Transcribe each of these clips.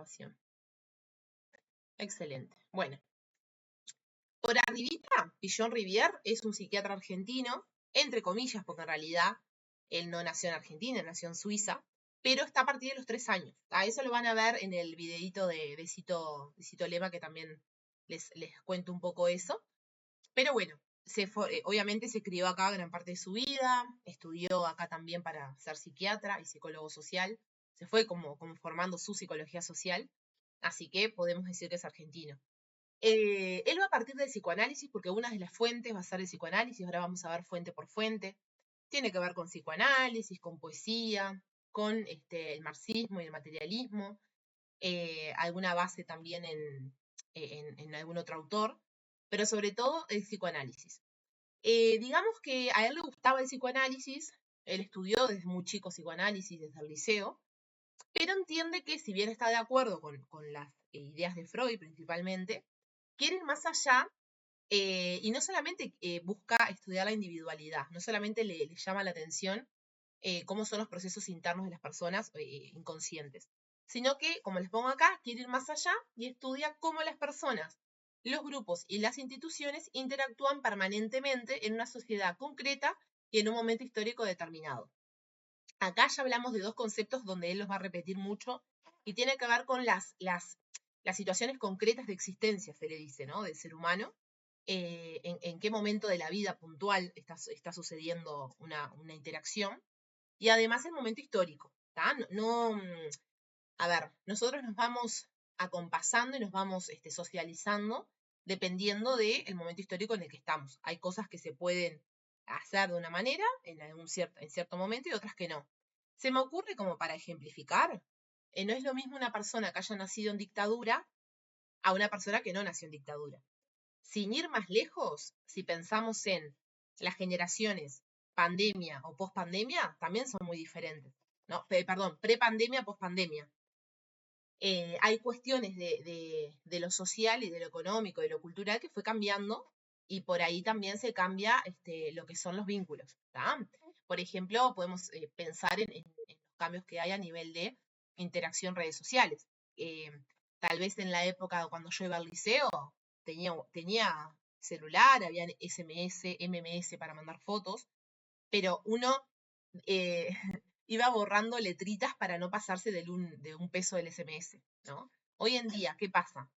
grabación. Excelente. Bueno, por arribita, Pichon-Rivière es un psiquiatra argentino, entre comillas, porque en realidad él no nació en Argentina, nació en Suiza, pero está a partir de los 3 años. A eso lo van a ver en el videíto de Cito Lema, que también les cuento un poco eso. Pero bueno, obviamente se crió acá gran parte de su vida, estudió acá también para ser psiquiatra y psicólogo social, se fue como formando su psicología social, así que podemos decir que es argentino. Él va a partir del psicoanálisis porque una de las fuentes va a ser el psicoanálisis, ahora vamos a ver fuente por fuente. Tiene que ver con psicoanálisis, con poesía, con el marxismo y el materialismo, alguna base también en algún otro autor, pero sobre todo el psicoanálisis. Digamos que a él le gustaba el psicoanálisis, él estudió desde muy chico psicoanálisis, desde el liceo, pero entiende que si bien está de acuerdo con las ideas de Freud principalmente, quiere ir más allá y no solamente busca estudiar la individualidad, no solamente le llama la atención cómo son los procesos internos de las personas inconscientes, sino que, como les pongo acá, quiere ir más allá y estudia cómo las personas, los grupos y las instituciones interactúan permanentemente en una sociedad concreta y en un momento histórico determinado. Acá ya hablamos de dos conceptos donde él los va a repetir mucho y tiene que ver con las situaciones concretas de existencia, se le dice, ¿no? Del ser humano. En qué momento de la vida puntual está sucediendo una interacción. Y además el momento histórico. A ver, nosotros nos vamos acompasando y nos vamos socializando dependiendo del momento histórico en el que estamos. Hay cosas que se pueden hacer de una manera en cierto momento y otras que no. Se me ocurre como para ejemplificar, no es lo mismo una persona que haya nacido en dictadura a una persona que no nació en dictadura. Sin ir más lejos, si pensamos en las generaciones pandemia o pospandemia, también son muy diferentes. No, perdón, prepandemia, pospandemia. Hay cuestiones de lo social y de lo económico, de lo cultural que fue cambiando y por ahí también se cambia lo que son los vínculos. ¿Tá? Por ejemplo, podemos pensar en los cambios que hay a nivel de interacción redes sociales. Tal vez en la época cuando yo iba al liceo tenía celular, había SMS, MMS para mandar fotos, pero uno iba borrando letritas para no pasarse de un peso del SMS, ¿no? Hoy en día, ¿qué pasa?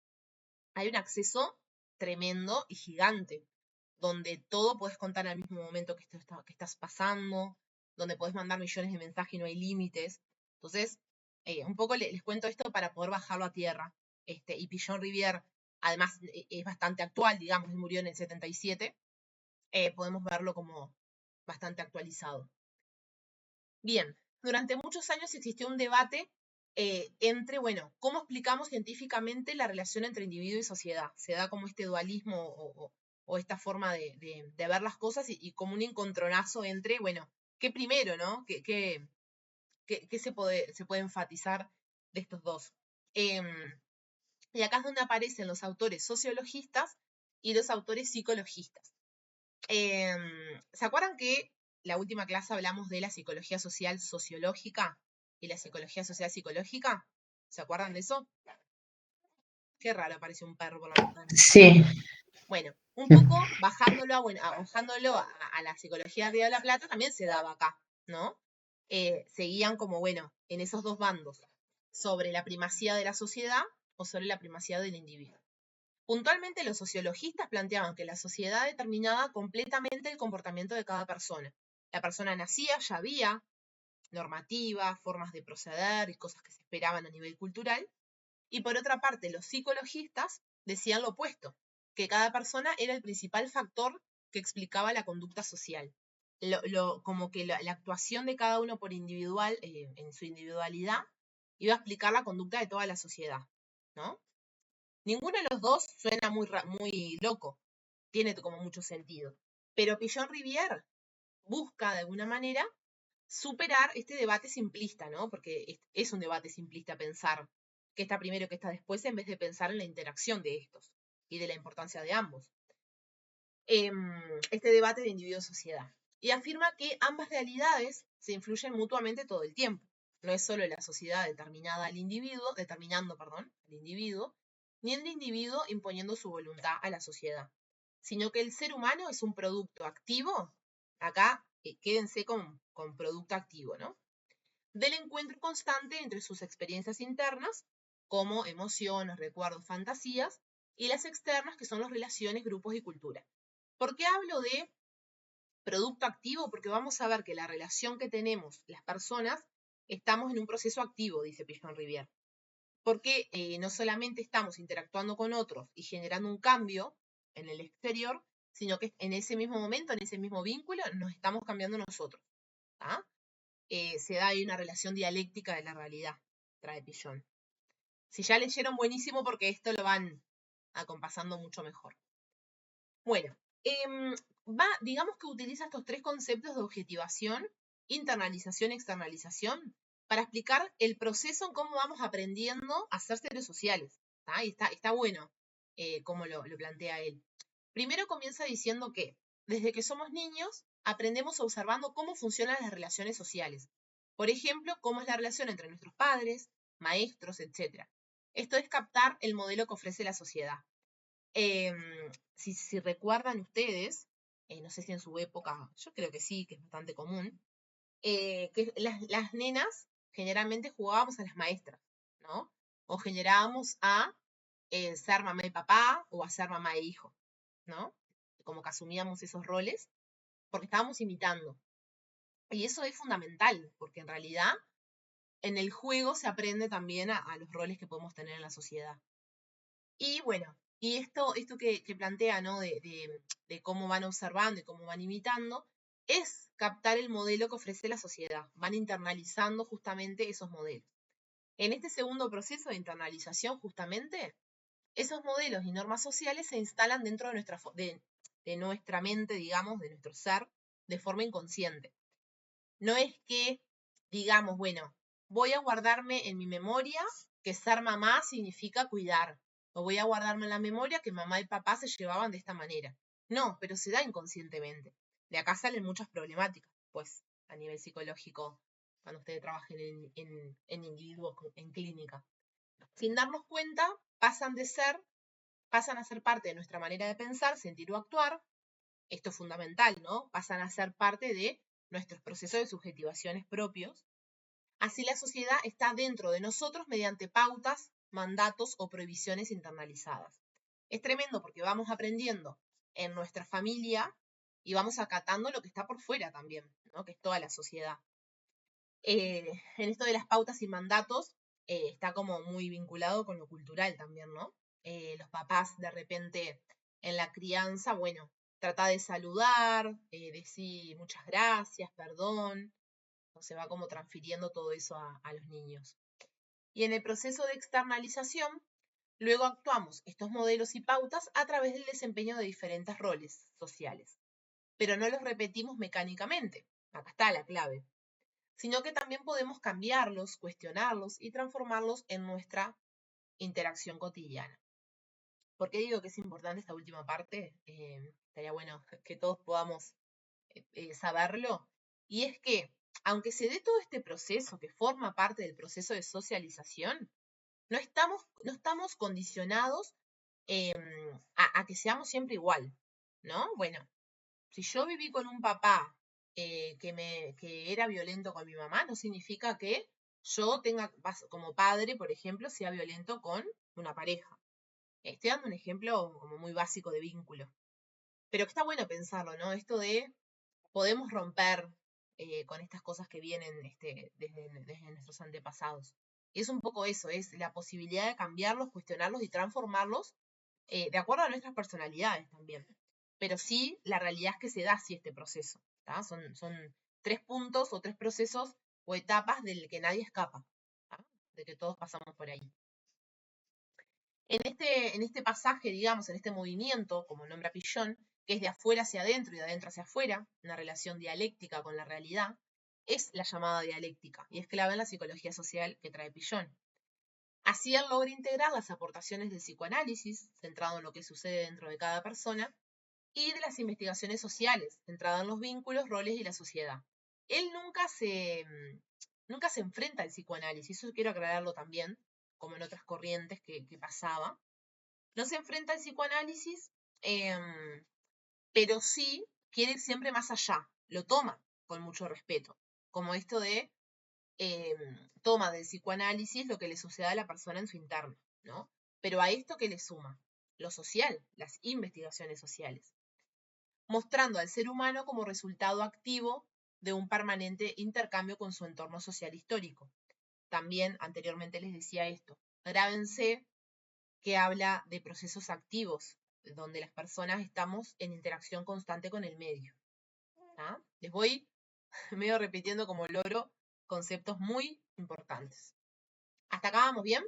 Hay un acceso tremendo y gigante, donde todo puedes contar al mismo momento que estás pasando, donde puedes mandar millones de mensajes y no hay límites. Entonces, un poco les cuento esto para poder bajarlo a tierra. Y Pichon-Rivière, además, es bastante actual, digamos, él murió en el 77, podemos verlo como bastante actualizado. Bien, durante muchos años existió un debate entre, bueno, ¿cómo explicamos científicamente la relación entre individuo y sociedad? Se da como este dualismo o esta forma de ver las cosas y como un encontronazo entre, bueno, ¿qué primero, no? ¿Qué se puede enfatizar de estos dos? Y acá es donde aparecen los autores sociologistas y los autores psicologistas. ¿Se acuerdan que la última clase hablamos de la psicología social sociológica y la psicología social psicológica? ¿Se acuerdan de eso? Qué raro, apareció un perro por la ventana. Sí. Bueno, un poco bajándolo a la psicología de Río de la Plata también se daba acá, ¿no? Seguían como, bueno, en esos dos bandos, sobre la primacía de la sociedad o sobre la primacía del individuo. Puntualmente, los sociologistas planteaban que la sociedad determinaba completamente el comportamiento de cada persona. La persona nacía, ya había normativas, formas de proceder y cosas que se esperaban a nivel cultural. Y por otra parte, los psicologistas decían lo opuesto, que cada persona era el principal factor que explicaba la conducta social. Como que la actuación de cada uno por individual, en su individualidad, iba a explicar la conducta de toda la sociedad, ¿no? Ninguno de los dos suena muy loco, tiene como mucho sentido. Pero Pichon-Rivière busca de alguna manera superar este debate simplista, ¿no? Porque es un debate simplista pensar que está primero, que está después, en vez de pensar en la interacción de estos y de la importancia de ambos. Este debate de individuo-sociedad. Y afirma que ambas realidades se influyen mutuamente todo el tiempo. no es solo la sociedad determinada al individuo, determinando, perdón, al individuo, ni el individuo imponiendo su voluntad a la sociedad, sino que el ser humano es un producto activo, acá quédense con producto activo, ¿no? Del encuentro constante entre sus experiencias internas, como emociones, recuerdos, fantasías, y las externas, que son las relaciones, grupos y cultura. ¿Por qué hablo de producto activo? Porque vamos a ver que la relación que tenemos las personas, estamos en un proceso activo, dice Pigeon Rivière. Porque no solamente estamos interactuando con otros y generando un cambio en el exterior, sino que en ese mismo momento, en ese mismo vínculo, nos estamos cambiando nosotros. Se da ahí una relación dialéctica de la realidad, trae Pigeon. Si ya leyeron, buenísimo, porque esto lo van acompasando mucho mejor. Bueno, digamos que utiliza estos tres conceptos de objetivación, internalización y externalización para explicar el proceso en cómo vamos aprendiendo a ser seres sociales. Y está bueno cómo lo plantea él. Primero comienza diciendo que desde que somos niños aprendemos observando cómo funcionan las relaciones sociales. Por ejemplo, cómo es la relación entre nuestros padres, maestros, etc. Esto es captar el modelo que ofrece la sociedad. Si recuerdan ustedes, no sé si en su época, yo creo que sí, que es bastante común, que las nenas generalmente jugábamos a las maestras, ¿no? O generábamos a ser mamá y papá o a ser mamá e hijo, ¿no? Como que asumíamos esos roles porque estábamos imitando. Y eso es fundamental, porque en realidad en el juego se aprende también a los roles que podemos tener en la sociedad. Y bueno, y esto que plantea, ¿no? De cómo van observando y cómo van imitando, es captar el modelo que ofrece la sociedad. Van internalizando justamente esos modelos. En este segundo proceso de internalización, justamente, esos modelos y normas sociales se instalan dentro de nuestra mente, digamos, de nuestro ser, de forma inconsciente. No es que digamos, bueno, voy a guardarme en mi memoria que ser mamá significa cuidar, o voy a guardarme en la memoria que mamá y papá se llevaban de esta manera. No, pero se da inconscientemente. De acá salen muchas problemáticas, pues, a nivel psicológico, cuando ustedes trabajen en individuos, en clínica. Sin darnos cuenta, pasan a ser parte de nuestra manera de pensar, sentir o actuar. Esto es fundamental, ¿no? Pasan a ser parte de nuestros procesos de subjetivaciones propios. Así la sociedad está dentro de nosotros mediante pautas, mandatos o prohibiciones internalizadas. Es tremendo porque vamos aprendiendo en nuestra familia y vamos acatando lo que está por fuera también, ¿no? Que es toda la sociedad. En esto de las pautas y mandatos está como muy vinculado con lo cultural también, ¿no? Los papás de repente en la crianza, bueno, trata de saludar, decir muchas gracias, perdón, o se va como transfiriendo todo eso a los niños. Y en el proceso de externalización, luego actuamos estos modelos y pautas a través del desempeño de diferentes roles sociales, pero no los repetimos mecánicamente, acá está la clave, sino que también podemos cambiarlos, cuestionarlos y transformarlos en nuestra interacción cotidiana. ¿Por qué digo que es importante esta última parte? Estaría bueno que todos podamos saberlo. Y es que, aunque se dé todo este proceso que forma parte del proceso de socialización, no estamos condicionados a que seamos siempre igual, ¿no? Bueno, si yo viví con un papá que era violento con mi mamá, no significa que yo tenga, como padre, por ejemplo, sea violento con una pareja. Estoy dando un ejemplo como muy básico de vínculo. Pero que está bueno pensarlo, ¿no? Esto de podemos romper con estas cosas que vienen desde nuestros antepasados. Y es un poco eso, es la posibilidad de cambiarlos, cuestionarlos y transformarlos de acuerdo a nuestras personalidades también. Pero sí, la realidad es que se da así este proceso. Son 3 puntos o 3 procesos o etapas del que nadie escapa, de que todos pasamos por ahí. En este pasaje, digamos, en este movimiento, como nombra Pigeon, que es de afuera hacia adentro y de adentro hacia afuera, una relación dialéctica con la realidad, es la llamada dialéctica y es clave en la psicología social que trae Pigeon. Así él logra integrar las aportaciones del psicoanálisis, centrado en lo que sucede dentro de cada persona, y de las investigaciones sociales, centradas en los vínculos, roles y la sociedad. Él nunca nunca se enfrenta al psicoanálisis, eso quiero aclararlo también, como en otras corrientes que pasaba. No se enfrenta al psicoanálisis, pero sí quiere ir siempre más allá, lo toma con mucho respeto, como esto de toma del psicoanálisis lo que le sucede a la persona en su interno, ¿no? Pero a esto que le suma lo social, las investigaciones sociales, mostrando al ser humano como resultado activo de un permanente intercambio con su entorno social histórico. También anteriormente les decía esto, grábense que habla de procesos activos, donde las personas estamos en interacción constante con el medio. ¿Ah? Les voy medio repitiendo como loro conceptos muy importantes. ¿Hasta acá vamos bien?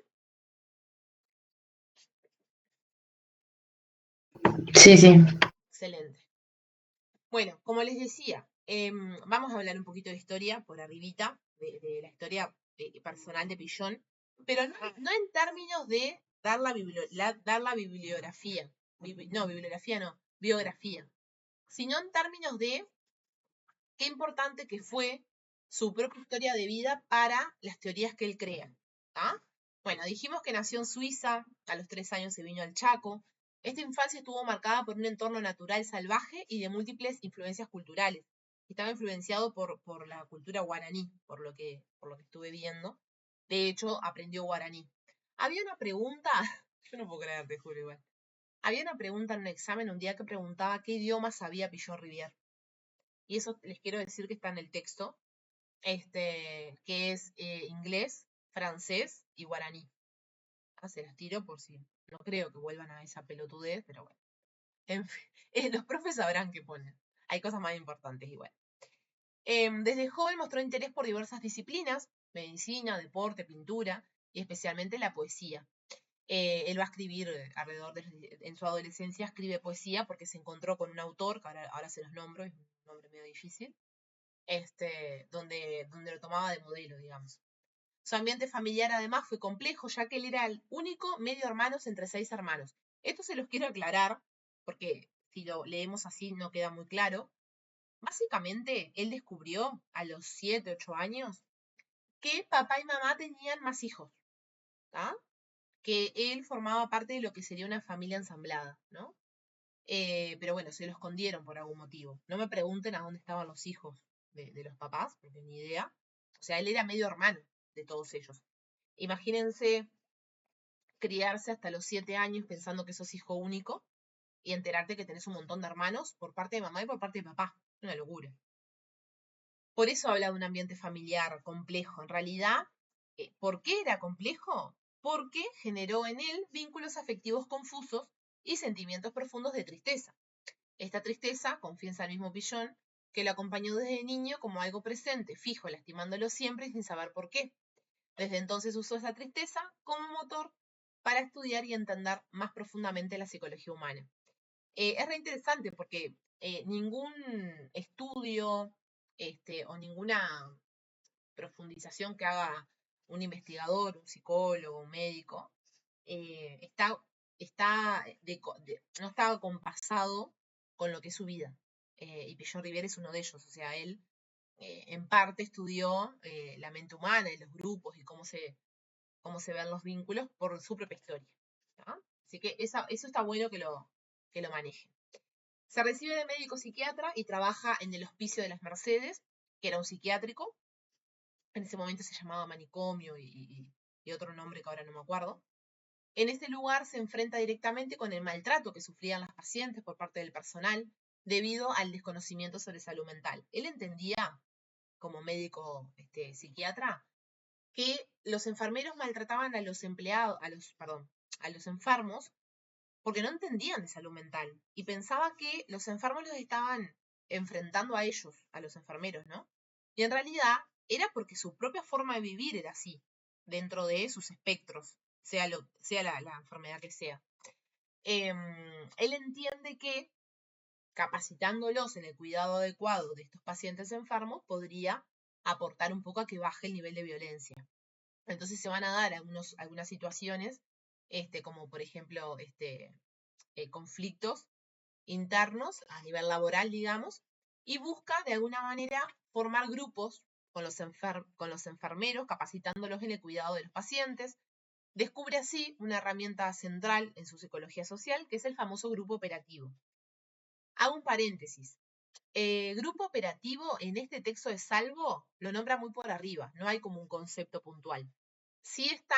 Sí, sí. Excelente. Bueno, como les decía, vamos a hablar un poquito de historia por arribita, de la historia personal de Pillon, pero no en términos de dar la bibliografía, bibliografía no, biografía, sino en términos de qué importante que fue su propia historia de vida para las teorías que él crea. ¿Ah? Bueno, dijimos que nació en Suiza, a los 3 años se vino al Chaco. Esta infancia estuvo marcada por un entorno natural salvaje y de múltiples influencias culturales. Estaba influenciado por la cultura guaraní, por lo que estuve viendo. De hecho, aprendió guaraní. Había una pregunta, yo no puedo creer, te juro igual. Había una pregunta en un examen un día que preguntaba qué idioma sabía Pillon Rivière. Y eso les quiero decir que está en el texto, que es inglés, francés y guaraní. Ah, se las tiro por si no creo que vuelvan a esa pelotudez, pero bueno. En fin, los profes sabrán qué ponen. Hay cosas más importantes igual. Desde joven mostró interés por diversas disciplinas, medicina, deporte, pintura y especialmente la poesía. Él va a escribir en su adolescencia escribe poesía porque se encontró con un autor, que ahora se los nombro, es un nombre medio difícil, donde lo tomaba de modelo, digamos. Su ambiente familiar además fue complejo, ya que él era el único medio hermano entre 6 hermanos. Esto se los quiero aclarar, porque si lo leemos así no queda muy claro. Básicamente, él descubrió a los 7, 8 años que papá y mamá tenían más hijos, ¿tá? Que él formaba parte de lo que sería una familia ensamblada, ¿no? Pero bueno, se lo escondieron por algún motivo. No me pregunten a dónde estaban los hijos de los papás, porque ni idea. O sea, él era medio hermano de todos ellos. Imagínense criarse hasta los 7 años pensando que sos hijo único y enterarte que tenés un montón de hermanos por parte de mamá y por parte de papá. Una locura. Por eso habla de un ambiente familiar complejo. En realidad, ¿por qué era complejo? Porque generó en él vínculos afectivos confusos y sentimientos profundos de tristeza. Esta tristeza, confiesa el mismo Pillon, que lo acompañó desde niño como algo presente, fijo, lastimándolo siempre y sin saber por qué. Desde entonces usó esa tristeza como motor para estudiar y entender más profundamente la psicología humana. Es re interesante porque ningún estudio o ninguna profundización que haga un investigador, un psicólogo, un médico, no está acompasado con lo que es su vida. Y Pillon Rivière es uno de ellos, o sea, él en parte estudió la mente humana y los grupos y cómo se ven los vínculos por su propia historia. ¿tá? Así que eso está bueno que lo maneje. Se recibe de médico psiquiatra y trabaja en el Hospicio de las Mercedes, que era un psiquiátrico. En ese momento se llamaba manicomio y otro nombre que ahora no me acuerdo. En este lugar se enfrenta directamente con el maltrato que sufrían las pacientes por parte del personal debido al desconocimiento sobre salud mental. Él entendía, como médico psiquiatra, que los enfermeros maltrataban a los empleados, a los enfermos porque no entendían de salud mental y pensaba que los enfermos los estaban enfrentando a ellos, a los enfermeros, ¿no? Y en realidad era porque su propia forma de vivir era así, dentro de sus espectros, sea la enfermedad que sea. Él entiende que capacitándolos en el cuidado adecuado de estos pacientes enfermos podría aportar un poco a que baje el nivel de violencia. Entonces se van a dar algunas situaciones, como por ejemplo conflictos internos a nivel laboral, digamos, y busca de alguna manera formar grupos con los enfermeros, capacitándolos en el cuidado de los pacientes. Descubre así una herramienta central en su psicología social, que es el famoso grupo operativo. Hago un paréntesis. Grupo operativo en este texto de Salvo lo nombra muy por arriba, no hay como un concepto puntual. Sí está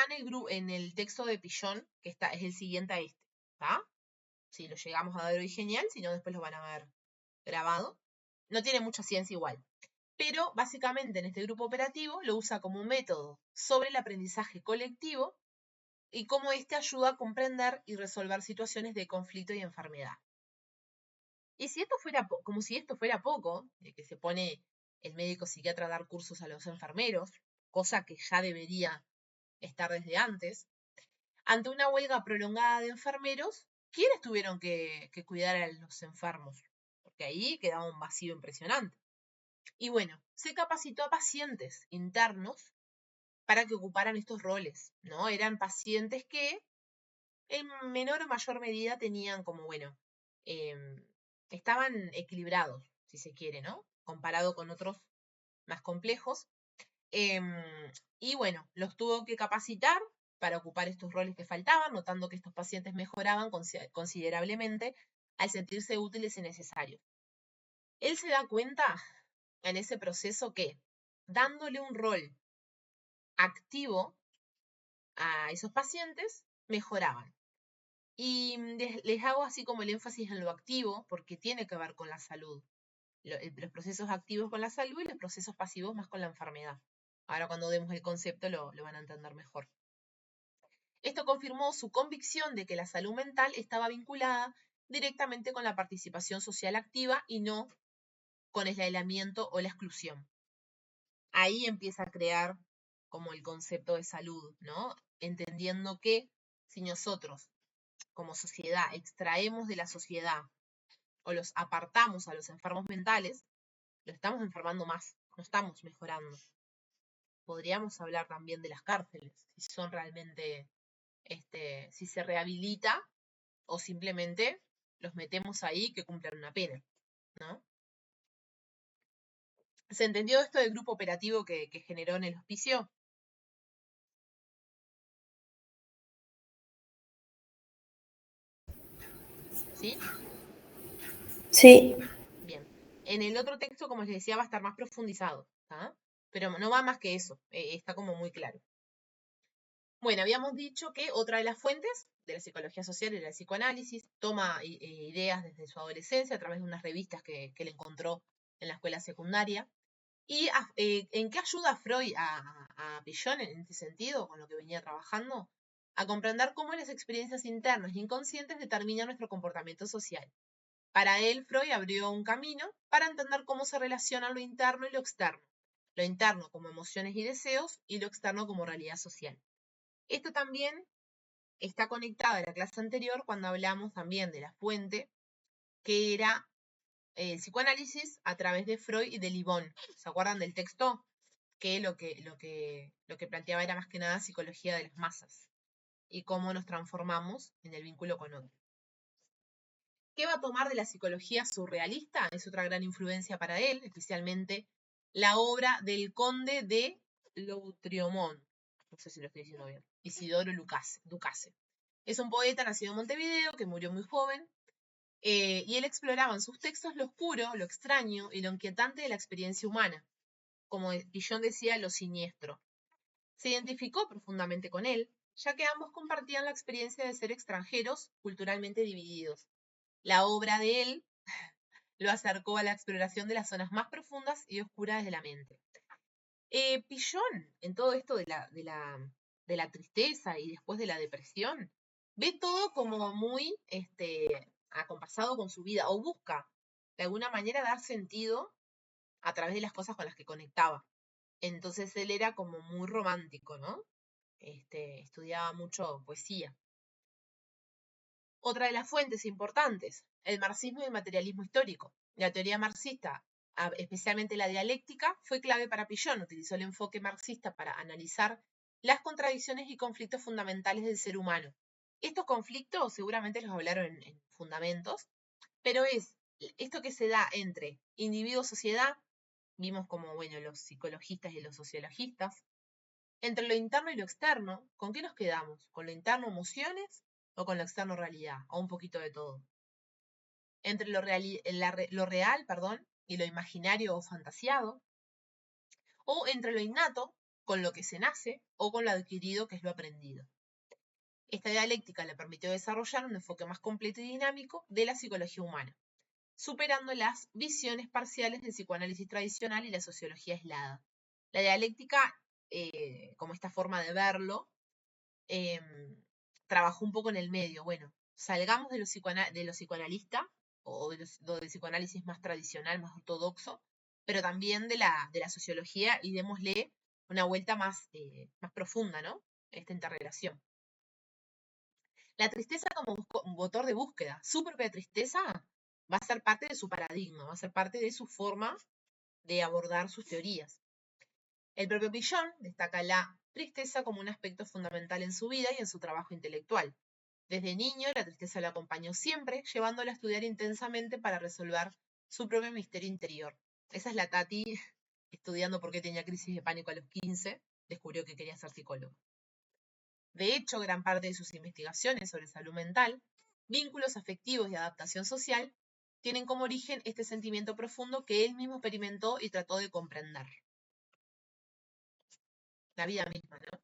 en el texto de Pillon, que es el siguiente a este, ¿tá? Si lo llegamos a ver hoy, genial, si no después lo van a ver grabado. No tiene mucha ciencia igual. Pero básicamente en este grupo operativo lo usa como un método sobre el aprendizaje colectivo y cómo este ayuda a comprender y resolver situaciones de conflicto y enfermedad. Y si esto fuera, como si esto fuera poco, que se pone el médico psiquiatra a dar cursos a los enfermeros, cosa que ya debería estar desde antes, ante una huelga prolongada de enfermeros, ¿quiénes tuvieron que cuidar a los enfermos? Porque ahí quedaba un vacío impresionante. Y bueno, se capacitó a pacientes internos para que ocuparan estos roles, ¿no? Eran pacientes que en menor o mayor medida tenían como, bueno, estaban equilibrados, si se quiere, ¿no? Comparado con otros más complejos. Y bueno, los tuvo que capacitar para ocupar estos roles que faltaban, notando que estos pacientes mejoraban considerablemente al sentirse útiles y necesarios. Él se da cuenta en ese proceso que, dándole un rol activo a esos pacientes, mejoraban. Y les hago así como el énfasis en lo activo, porque tiene que ver con la salud. Los procesos activos con la salud y los procesos pasivos más con la enfermedad. Ahora cuando demos el concepto lo van a entender mejor. Esto confirmó su convicción de que la salud mental estaba vinculada directamente con la participación social activa y no con el aislamiento o la exclusión. Ahí empieza a crear como el concepto de salud, ¿no? Entendiendo que si nosotros como sociedad extraemos de la sociedad o los apartamos a los enfermos mentales, los estamos enfermando más, no estamos mejorando. Podríamos hablar también de las cárceles, si son realmente, si se rehabilita o simplemente los metemos ahí que cumplan una pena, ¿no? ¿Se entendió esto del grupo operativo que generó en el hospicio? ¿Sí? Sí. Bien. En el otro texto, como les decía, va a estar más profundizado, ¿tá? Pero no va más que eso, está como muy claro. Bueno, habíamos dicho que otra de las fuentes de la psicología social era el psicoanálisis, toma ideas desde su adolescencia a través de unas revistas que le encontró en la escuela secundaria. ¿Y en qué ayuda Freud a Pillon en este sentido, con lo que venía trabajando? A comprender cómo las experiencias internas e inconscientes determinan nuestro comportamiento social. Para él, Freud abrió un camino para entender cómo se relacionan lo interno y lo externo. Lo interno como emociones y deseos y lo externo como realidad social. Esto también está conectado a la clase anterior cuando hablamos también de la fuente, que era el psicoanálisis a través de Freud y de Libón. ¿Se acuerdan del texto? Que lo que planteaba era más que nada psicología de las masas y cómo nos transformamos en el vínculo con otro. ¿Qué va a tomar de la psicología surrealista? Es otra gran influencia para él, especialmente la obra del conde de Lautréamont. No sé si lo estoy diciendo bien. Isidoro Ducase. Es un poeta nacido en Montevideo que murió muy joven y él exploraba en sus textos lo oscuro, lo extraño y lo inquietante de la experiencia humana. Como Pillon decía, lo siniestro. Se identificó profundamente con él, ya que ambos compartían la experiencia de ser extranjeros culturalmente divididos. La obra de él lo acercó a la exploración de las zonas más profundas y oscuras de la mente. Pillon, en todo esto de la tristeza y después de la depresión, ve todo como muy acompasado con su vida, o busca de alguna manera dar sentido a través de las cosas con las que conectaba. Entonces él era como muy romántico, ¿no? Estudiaba mucho poesía. Otra de las fuentes importantes, el marxismo y el materialismo histórico. La teoría marxista, especialmente la dialéctica, fue clave para Pillon. Utilizó el enfoque marxista para analizar las contradicciones y conflictos fundamentales del ser humano. Estos conflictos seguramente los hablaron en Fundamentos, pero es esto que se da entre individuo-sociedad, vimos como, bueno, los psicologistas y los sociologistas. Entre lo interno y lo externo, ¿con qué nos quedamos? ¿Con lo interno emociones o con lo externo realidad? O un poquito de todo. Entre lo real, y lo imaginario o fantasiado, o entre lo innato, con lo que se nace, o con lo adquirido, que es lo aprendido. Esta dialéctica le permitió desarrollar un enfoque más completo y dinámico de la psicología humana, superando las visiones parciales del psicoanálisis tradicional y la sociología aislada. La dialéctica, como esta forma de verlo, trabajó un poco en el medio. Bueno, salgamos de lo psicoanalista o del psicoanálisis más tradicional, más ortodoxo, pero también de la sociología y démosle una vuelta más profunda, ¿no? Esta interrelación. La tristeza como motor de búsqueda, su propia tristeza va a ser parte de su paradigma, va a ser parte de su forma de abordar sus teorías. El propio Pichon destaca la tristeza como un aspecto fundamental en su vida y en su trabajo intelectual. Desde niño, la tristeza lo acompañó siempre, llevándolo a estudiar intensamente para resolver su propio misterio interior. Esa es la Tati estudiando por qué tenía crisis de pánico a los 15, descubrió que quería ser psicólogo. De hecho, gran parte de sus investigaciones sobre salud mental, vínculos afectivos y adaptación social, tienen como origen este sentimiento profundo que él mismo experimentó y trató de comprender. La vida misma, ¿no?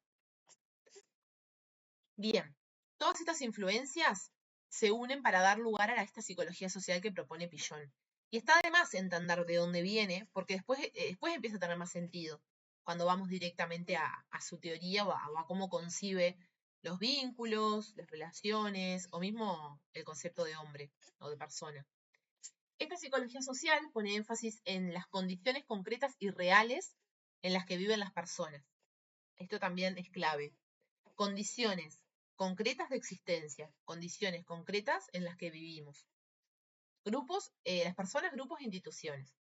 Bien, todas estas influencias se unen para dar lugar a esta psicología social que propone Pichon. Y está de más entender de dónde viene, porque después empieza a tener más sentido, cuando vamos directamente a su teoría o a cómo concibe los vínculos, las relaciones, o mismo el concepto de hombre o de persona. Esta psicología social pone énfasis en las condiciones concretas y reales en las que viven las personas. Esto también es clave. Condiciones concretas de existencia, condiciones concretas en las que vivimos. Grupos, las personas, grupos e instituciones.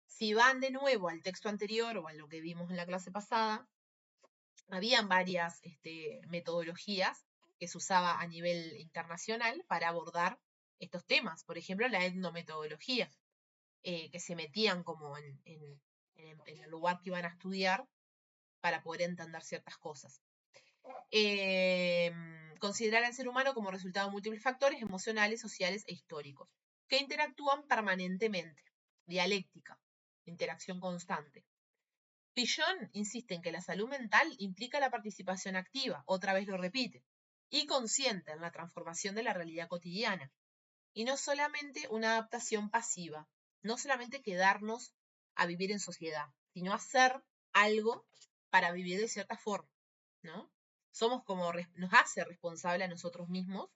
Si van de nuevo al texto anterior o a lo que vimos en la clase pasada, habían varias metodologías que se usaba a nivel internacional para abordar estos temas. Por ejemplo, la etnometodología, que se metían como en el lugar que iban a estudiar para poder entender ciertas cosas. Considerar al ser humano como resultado de múltiples factores emocionales, sociales e históricos, que interactúan permanentemente. Dialéctica, interacción constante. Pichon insiste en que la salud mental implica la participación activa, otra vez lo repite, y consciente en la transformación de la realidad cotidiana, y no solamente una adaptación pasiva, no solamente quedarnos a vivir en sociedad, sino hacer algo para vivir de cierta forma, ¿no? Somos como, nos hace responsable a nosotros mismos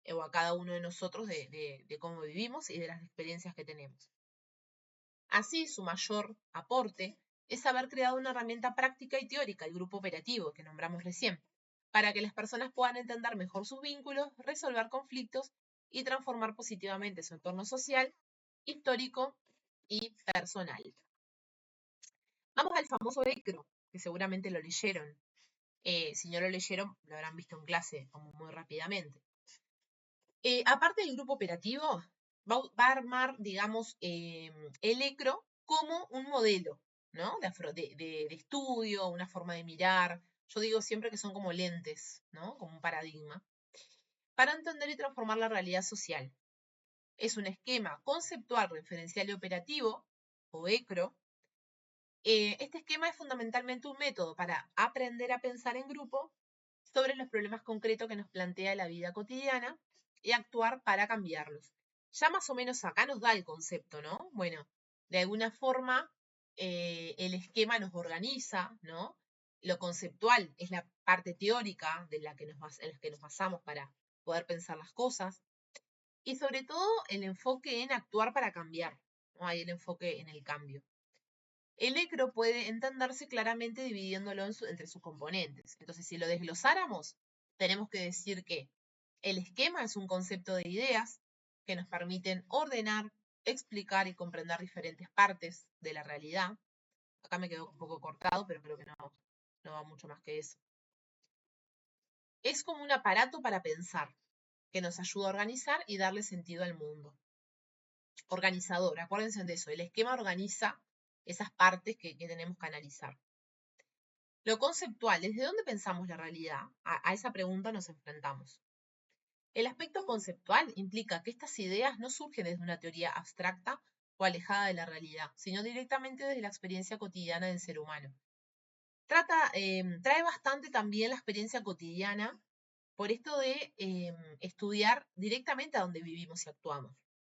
o a cada uno de nosotros de cómo vivimos y de las experiencias que tenemos. Así, su mayor aporte es haber creado una herramienta práctica y teórica, el grupo operativo que nombramos recién, para que las personas puedan entender mejor sus vínculos, resolver conflictos y transformar positivamente su entorno social, histórico y personal. Vamos al famoso ECRO, que seguramente lo leyeron. Si no lo leyeron, lo habrán visto en clase como muy rápidamente. Aparte del grupo operativo, va a armar, digamos, el ECRO como un modelo, ¿no? De estudio, una forma de mirar. Yo digo siempre que son como lentes, ¿no? Como un paradigma, para entender y transformar la realidad social. Es un esquema conceptual, referencial y operativo, o ECRO. Este esquema es fundamentalmente un método para aprender a pensar en grupo sobre los problemas concretos que nos plantea la vida cotidiana y actuar para cambiarlos. Ya más o menos acá nos da el concepto, ¿no? Bueno, de alguna forma el esquema nos organiza, ¿no? Lo conceptual es la parte teórica en la que nos basamos para poder pensar las cosas. Y sobre todo el enfoque en actuar para cambiar, ¿no? Hay el enfoque en el cambio. El ECRO puede entenderse claramente dividiéndolo entre sus componentes. Entonces, si lo desglosáramos, tenemos que decir que el esquema es un concepto de ideas que nos permiten ordenar, explicar y comprender diferentes partes de la realidad. Acá me quedó un poco cortado, pero creo que no va mucho más que eso. Es como un aparato para pensar, que nos ayuda a organizar y darle sentido al mundo. Organizador, acuérdense de eso, el esquema organiza esas partes que tenemos que analizar. Lo conceptual, ¿desde dónde pensamos la realidad? A esa pregunta nos enfrentamos. El aspecto conceptual implica que estas ideas no surgen desde una teoría abstracta o alejada de la realidad, sino directamente desde la experiencia cotidiana del ser humano. Trae bastante también la experiencia cotidiana por esto de estudiar directamente a dónde vivimos y actuamos,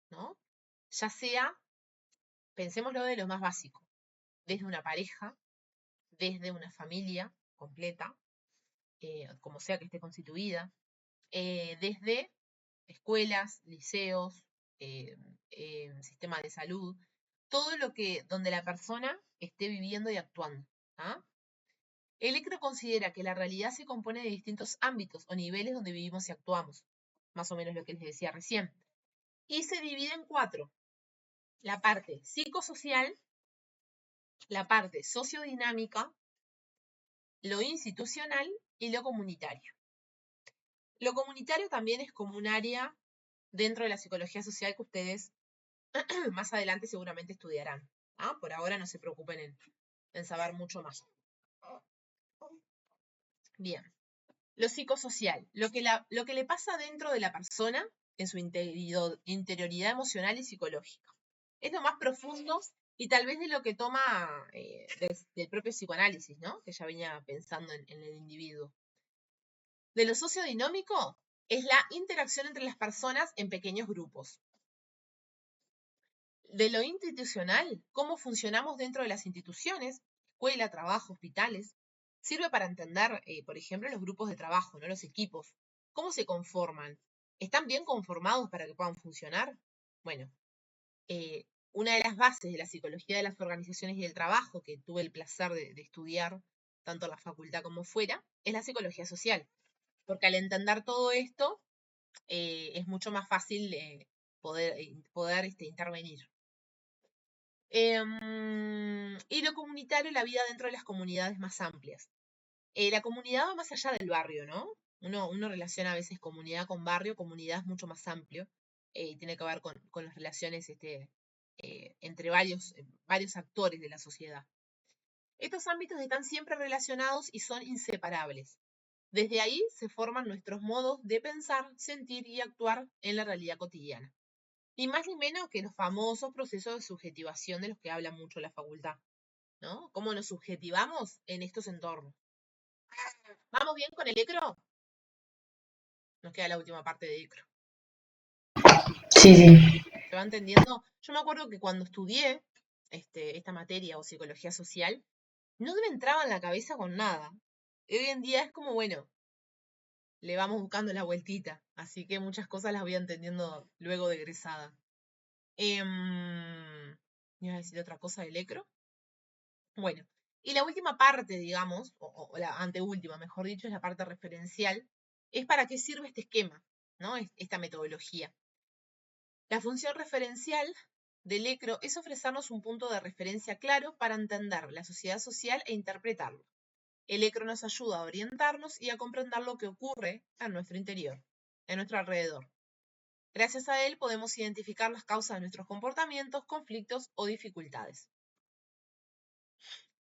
¿no? Ya sea, pensémoslo de lo más básico, desde una pareja, desde una familia completa, como sea que esté constituida, desde escuelas, liceos, sistema de salud, todo lo que donde la persona esté viviendo y actuando. ¿Ah? El ECRO considera que la realidad se compone de distintos ámbitos o niveles donde vivimos y actuamos, más o menos lo que les decía recién, y se divide en 4. La parte psicosocial, la parte sociodinámica, lo institucional y lo comunitario. Lo comunitario también es como un área dentro de la psicología social que ustedes más adelante seguramente estudiarán. ¿Ah? Por ahora no se preocupen en saber mucho más. Bien. Lo psicosocial, lo que le pasa dentro de la persona en su interioridad emocional y psicológica. Es lo más profundo y tal vez de lo que toma del propio psicoanálisis, ¿no? Que ya venía pensando en el individuo. De lo sociodinámico es la interacción entre las personas en pequeños grupos. De lo institucional, cómo funcionamos dentro de las instituciones, escuela, trabajo, hospitales. Sirve para entender, por ejemplo, los grupos de trabajo, ¿no? Los equipos. ¿Cómo se conforman? ¿Están bien conformados para que puedan funcionar? Bueno, una de las bases de la psicología de las organizaciones y del trabajo, que tuve el placer de estudiar tanto en la facultad como fuera, es la psicología social. Porque al entender todo esto, es mucho más fácil poder intervenir. Y lo comunitario, la vida dentro de las comunidades más amplias. La comunidad va más allá del barrio, ¿no? Uno relaciona a veces comunidad con barrio, comunidad es mucho más amplio, y tiene que ver con las relaciones entre varios actores de la sociedad. Estos ámbitos están siempre relacionados y son inseparables. Desde ahí se forman nuestros modos de pensar, sentir y actuar en la realidad cotidiana. Ni más ni menos que los famosos procesos de subjetivación de los que habla mucho la facultad, ¿no? ¿Cómo nos subjetivamos en estos entornos? ¿Vamos bien con el ECRO? Nos queda la última parte de ECRO. Sí, sí. ¿Se va entendiendo? Yo me acuerdo que cuando estudié esta materia o psicología social, no me entraba en la cabeza con nada. Y hoy en día es como, bueno, le vamos buscando la vueltita. Así que muchas cosas las voy entendiendo luego de egresada. ¿Iba a decir otra cosa del ECRO? Bueno, y la última parte, digamos, o la anteúltima, mejor dicho, es la parte referencial, es para qué sirve este esquema, ¿no? Esta metodología. La función referencial del ECRO es ofrecernos un punto de referencia claro para entender la sociedad social e interpretarlo. El ECRO nos ayuda a orientarnos y a comprender lo que ocurre en nuestro interior, en nuestro alrededor. Gracias a él podemos identificar las causas de nuestros comportamientos, conflictos o dificultades.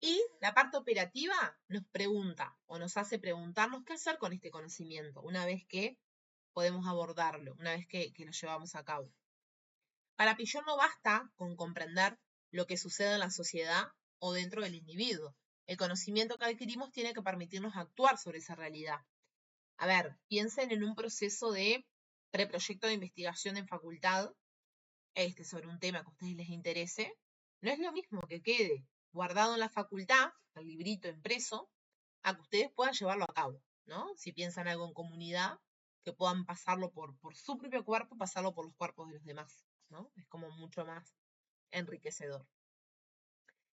Y la parte operativa nos pregunta o nos hace preguntarnos qué hacer con este conocimiento una vez que podemos abordarlo, una vez que lo llevamos a cabo. Para Pillon no basta con comprender lo que sucede en la sociedad o dentro del individuo. El conocimiento que adquirimos tiene que permitirnos actuar sobre esa realidad. A ver, piensen en un proceso de preproyecto de investigación en facultad, sobre un tema que a ustedes les interese. No es lo mismo que quede guardado en la facultad, el librito impreso, a que ustedes puedan llevarlo a cabo, ¿no? Si piensan algo en comunidad, que puedan pasarlo por su propio cuerpo, pasarlo por los cuerpos de los demás, ¿no? Es como mucho más enriquecedor.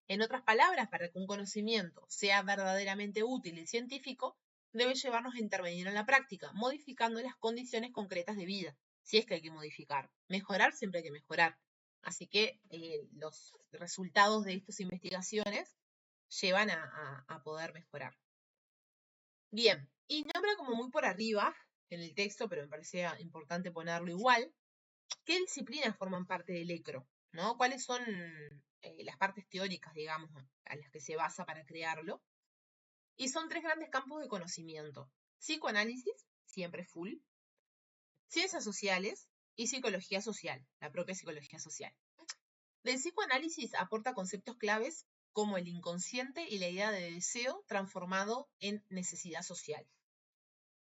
En otras palabras, para que un conocimiento sea verdaderamente útil y científico, debe llevarnos a intervenir en la práctica, modificando las condiciones concretas de vida, si es que hay que modificar. Mejorar siempre hay que mejorar. Así que los resultados de estas investigaciones llevan a poder mejorar. Bien, y nombra como muy por arriba en el texto, pero me parecía importante ponerlo igual, ¿qué disciplinas forman parte del ECRO? ¿No? ¿Cuáles son las partes teóricas, digamos, a las que se basa para crearlo. Y son 3 grandes campos de conocimiento. Psicoanálisis, siempre full, ciencias sociales y psicología social, la propia psicología social. Del psicoanálisis aporta conceptos claves como el inconsciente y la idea de deseo transformado en necesidad social.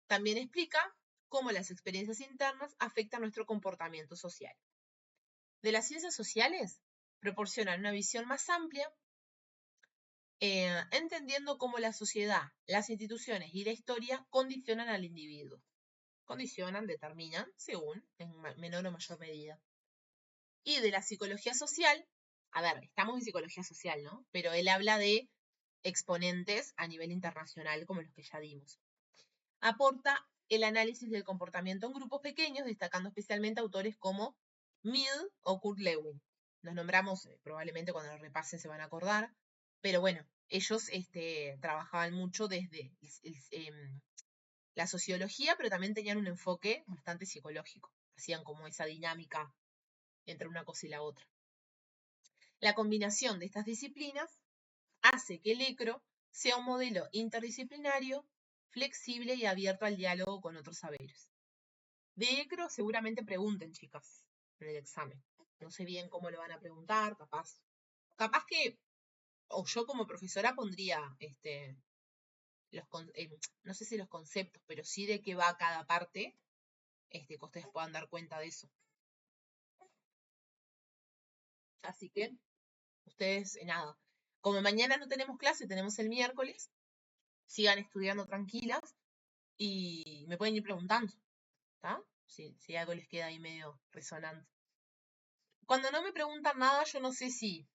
También explica cómo las experiencias internas afectan nuestro comportamiento social. De las ciencias sociales, proporcionan una visión más amplia, entendiendo cómo la sociedad, las instituciones y la historia condicionan al individuo. Condicionan, determinan, según, en menor o mayor medida. Y de la psicología social, a ver, estamos en psicología social, ¿no? Pero él habla de exponentes a nivel internacional, como los que ya dimos. Aporta el análisis del comportamiento en grupos pequeños, destacando especialmente autores como Mill o Kurt Lewin. Los nombramos, probablemente cuando lo repasen se van a acordar, pero bueno, ellos trabajaban mucho desde la sociología, pero también tenían un enfoque bastante psicológico. Hacían como esa dinámica entre una cosa y la otra. La combinación de estas disciplinas hace que el ECRO sea un modelo interdisciplinario, flexible y abierto al diálogo con otros saberes. De ECRO seguramente pregunten, chicas, en el examen. No sé bien cómo lo van a preguntar, capaz que, o yo como profesora pondría, no sé si los conceptos, pero sí de qué va cada parte, que ustedes puedan dar cuenta de eso. Así que, ustedes, nada, como mañana no tenemos clase, tenemos el miércoles, sigan estudiando tranquilas y me pueden ir preguntando, ¿está? Si algo les queda ahí medio resonante. Cuando no me preguntan nada, yo no sé si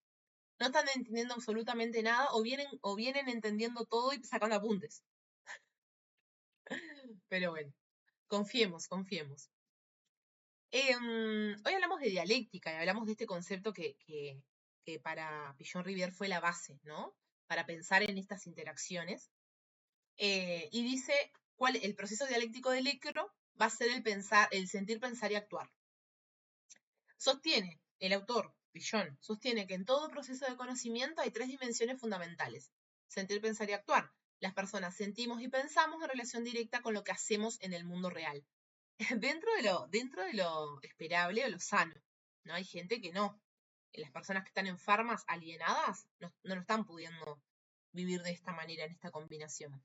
no están entendiendo absolutamente nada o vienen entendiendo todo y sacando apuntes. Pero bueno, confiemos. Hoy hablamos de dialéctica y hablamos de este concepto que para Pillon-Rivière fue la base, ¿no? Para pensar en estas interacciones. Y dice el proceso dialéctico del ECRO va a ser el sentir, pensar y actuar. El autor, Pillon, sostiene que en todo proceso de conocimiento hay 3 dimensiones fundamentales: sentir, pensar y actuar. Las personas sentimos y pensamos en relación directa con lo que hacemos en el mundo real. dentro de lo esperable o lo sano, ¿no? Hay gente que no. Las personas que están enfermas, alienadas, no lo están pudiendo vivir de esta manera, en esta combinación.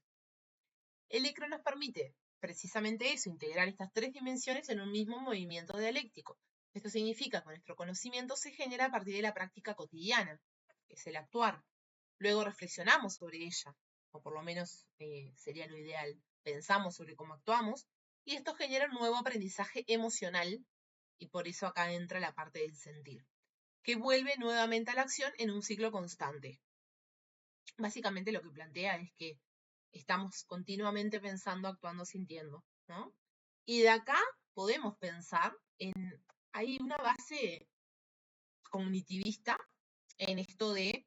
El ECRO nos permite precisamente eso, integrar estas 3 dimensiones en un mismo movimiento dialéctico. Esto significa que nuestro conocimiento se genera a partir de la práctica cotidiana, que es el actuar. Luego reflexionamos sobre ella, o por lo menos sería lo ideal. Pensamos sobre cómo actuamos, y esto genera un nuevo aprendizaje emocional, y por eso acá entra la parte del sentir, que vuelve nuevamente a la acción en un ciclo constante. Básicamente lo que plantea es que estamos continuamente pensando, actuando, sintiendo, ¿no? Y de acá podemos pensar hay una base cognitivista en esto de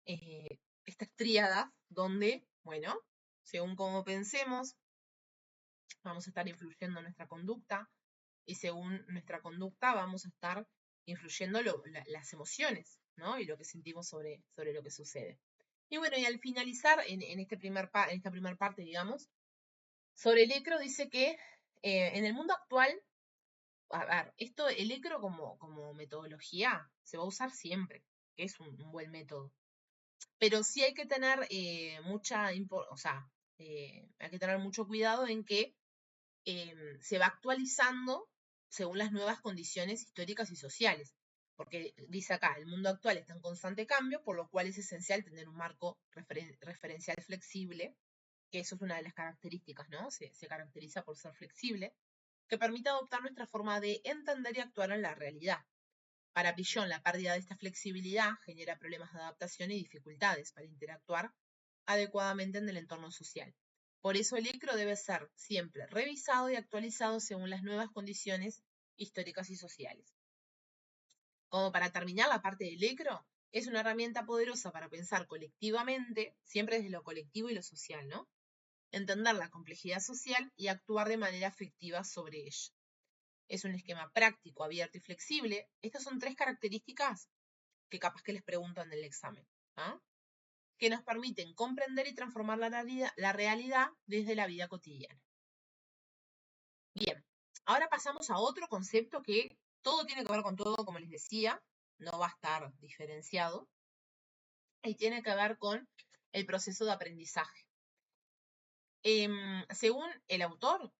estas tríadas donde, bueno, según cómo pensemos, vamos a estar influyendo en nuestra conducta, y según nuestra conducta vamos a estar influyendo las emociones, ¿no? Y lo que sentimos sobre lo que sucede. Y bueno, y al finalizar en esta primera parte, digamos, sobre el ECRO dice que en el mundo actual, a ver, el ECRO como metodología se va a usar siempre, que es un buen método. Pero sí hay que tener hay que tener mucho cuidado en que se va actualizando según las nuevas condiciones históricas y sociales. Porque dice acá, el mundo actual está en constante cambio, por lo cual es esencial tener un marco referencial flexible, que eso es una de las características, ¿no? Se caracteriza por ser flexible, que permita adoptar nuestra forma de entender y actuar en la realidad. Para Pillon, la pérdida de esta flexibilidad genera problemas de adaptación y dificultades para interactuar adecuadamente en el entorno social. Por eso el ECRO debe ser siempre revisado y actualizado según las nuevas condiciones históricas y sociales. Como para terminar la parte del ECRO, es una herramienta poderosa para pensar colectivamente, siempre desde lo colectivo y lo social, ¿no? Entender la complejidad social y actuar de manera efectiva sobre ella. Es un esquema práctico, abierto y flexible. Estas son 3 características que capaz que les preguntan en el examen, ¿ah? Que nos permiten comprender y transformar la realidad desde la vida cotidiana. Bien, ahora pasamos a otro concepto que todo tiene que ver con todo, como les decía, no va a estar diferenciado, y tiene que ver con el proceso de aprendizaje. Según el autor,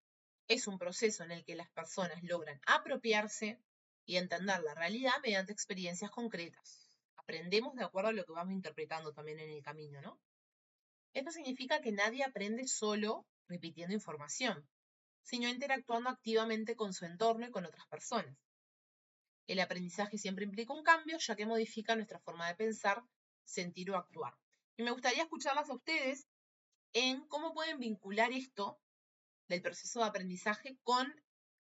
es un proceso en el que las personas logran apropiarse y entender la realidad mediante experiencias concretas. Aprendemos de acuerdo a lo que vamos interpretando también en el camino, ¿no? Esto significa que nadie aprende solo repitiendo información, sino interactuando activamente con su entorno y con otras personas. El aprendizaje siempre implica un cambio, ya que modifica nuestra forma de pensar, sentir o actuar. Y me gustaría escucharlas a ustedes en cómo pueden vincular esto del proceso de aprendizaje con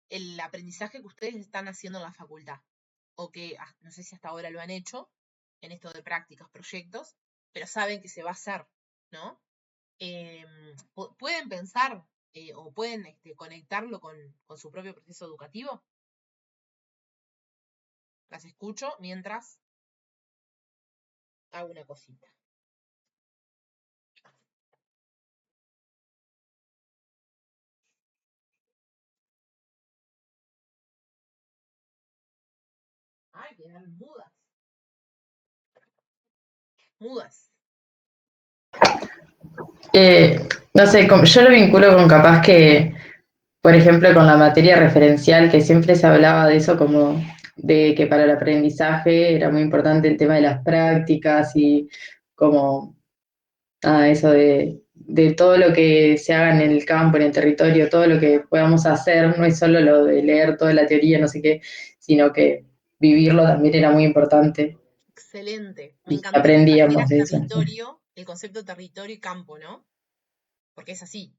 el aprendizaje que ustedes están haciendo en la facultad. O que no sé si hasta ahora lo han hecho en esto de prácticas, proyectos, pero saben que se va a hacer, ¿no? ¿Pueden pensar o pueden conectarlo con su propio proceso educativo? Las escucho mientras hago una cosita. Ay, quedaron mudas. Mudas. No sé, yo lo vinculo con capaz que, por ejemplo, con la materia referencial, que siempre se hablaba de eso como de que para el aprendizaje era muy importante el tema de las prácticas y como eso de todo lo que se haga en el campo, en el territorio, todo lo que podamos hacer, no es solo lo de leer toda la teoría, no sé qué, sino que vivirlo también era muy importante Excelente. Me y encantó que aprendíamos trajeras de eso. territorio, el concepto territorio y campo, ¿no? Porque es así.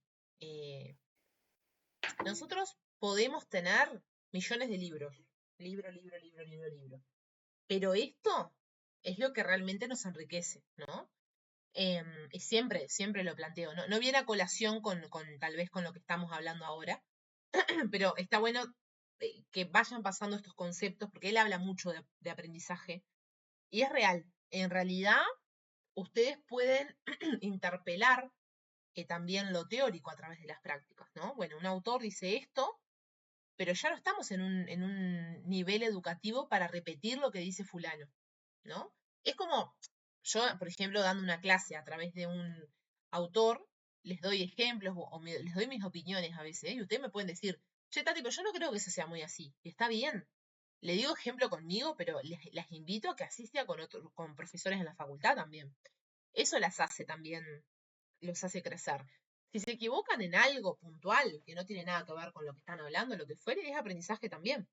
Nosotros podemos tener millones de libros. Libro, libro, libro, libro, libro. Pero esto es lo que realmente nos enriquece, ¿no? Y siempre, siempre lo planteo. No viene a colación con tal vez con lo que estamos hablando ahora, pero está bueno que vayan pasando estos conceptos, porque él habla mucho de aprendizaje, y es real. En realidad, ustedes pueden interpelar también lo teórico a través de las prácticas, ¿no? Bueno, un autor dice esto, pero ya no estamos en un nivel educativo para repetir lo que dice fulano, ¿no? Es como yo, por ejemplo, dando una clase a través de un autor, les doy ejemplos o les doy mis opiniones a veces, y ustedes me pueden decir, che, Tati, pero yo no creo que eso sea muy así, y está bien. Le digo ejemplo conmigo, pero las invito a que asistan con profesores en la facultad también. Eso las hace también, los hace crecer. Si se equivocan en algo puntual que no tiene nada que ver con lo que están hablando, lo que fuere, es aprendizaje también.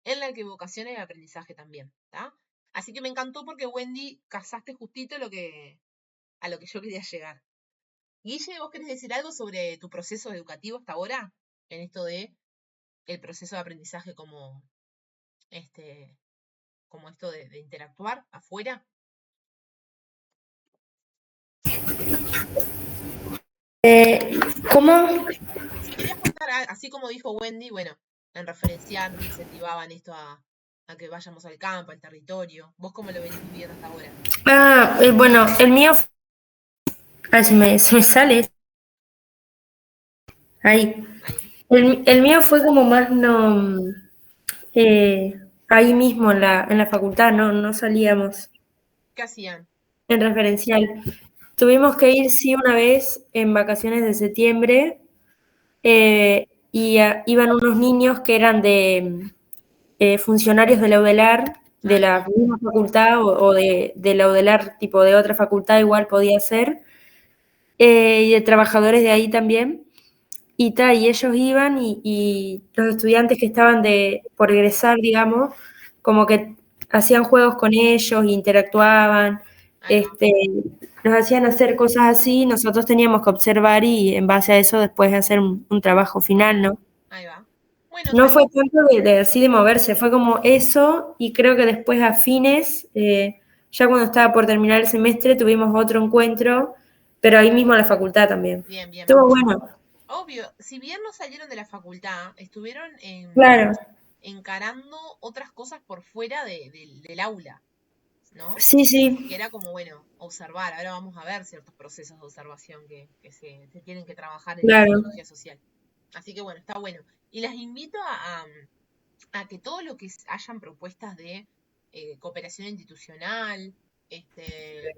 En la equivocación hay aprendizaje también, ¿está? Así que me encantó porque Wendy casaste justito a lo que yo quería llegar. Guille, ¿vos querés decir algo sobre tu proceso educativo hasta ahora? En esto de el proceso de aprendizaje este, como esto de interactuar afuera. ¿Cómo? Si querías contar, así como dijo Wendy, bueno, en referenciar, nos incentivaban esto a que vayamos al campo, al territorio. ¿Vos cómo lo venís viviendo hasta ahora? Bueno, el mío, a ver si me sale ahí. Ahí. El mío fue como más no, ahí mismo en la facultad, no salíamos ¿Qué hacían? en referencial. Tuvimos que ir, sí, una vez en vacaciones de septiembre iban unos niños que eran de funcionarios de la UDELAR, de Ahí la va. misma facultad o de la UDELAR, tipo de otra facultad, igual podía ser, y de trabajadores de ahí también. Y ellos iban y los estudiantes que estaban por egresar, digamos, como que hacían juegos con ellos, interactuaban, Ahí va. este, nos hacían hacer cosas así, nosotros teníamos que observar y en base a eso después hacer un trabajo final, ¿no? Ahí va. Bueno, No tal fue vez. tanto así de moverse, fue como eso y creo que después a fines, ya cuando estaba por terminar el semestre, tuvimos otro encuentro, pero ahí mismo en la facultad también. Bien, bien. Estuvo bueno, Obvio, si bien no salieron de la facultad, estuvieron claro. encarando otras cosas por fuera del aula. ¿no? Sí, sí. Que era como, bueno, observar. Ahora vamos a ver ciertos procesos de observación que se tienen que trabajar en la Claro. psicología social. Así que bueno, está bueno. Y las invito a que todo lo que hayan propuestas de cooperación institucional,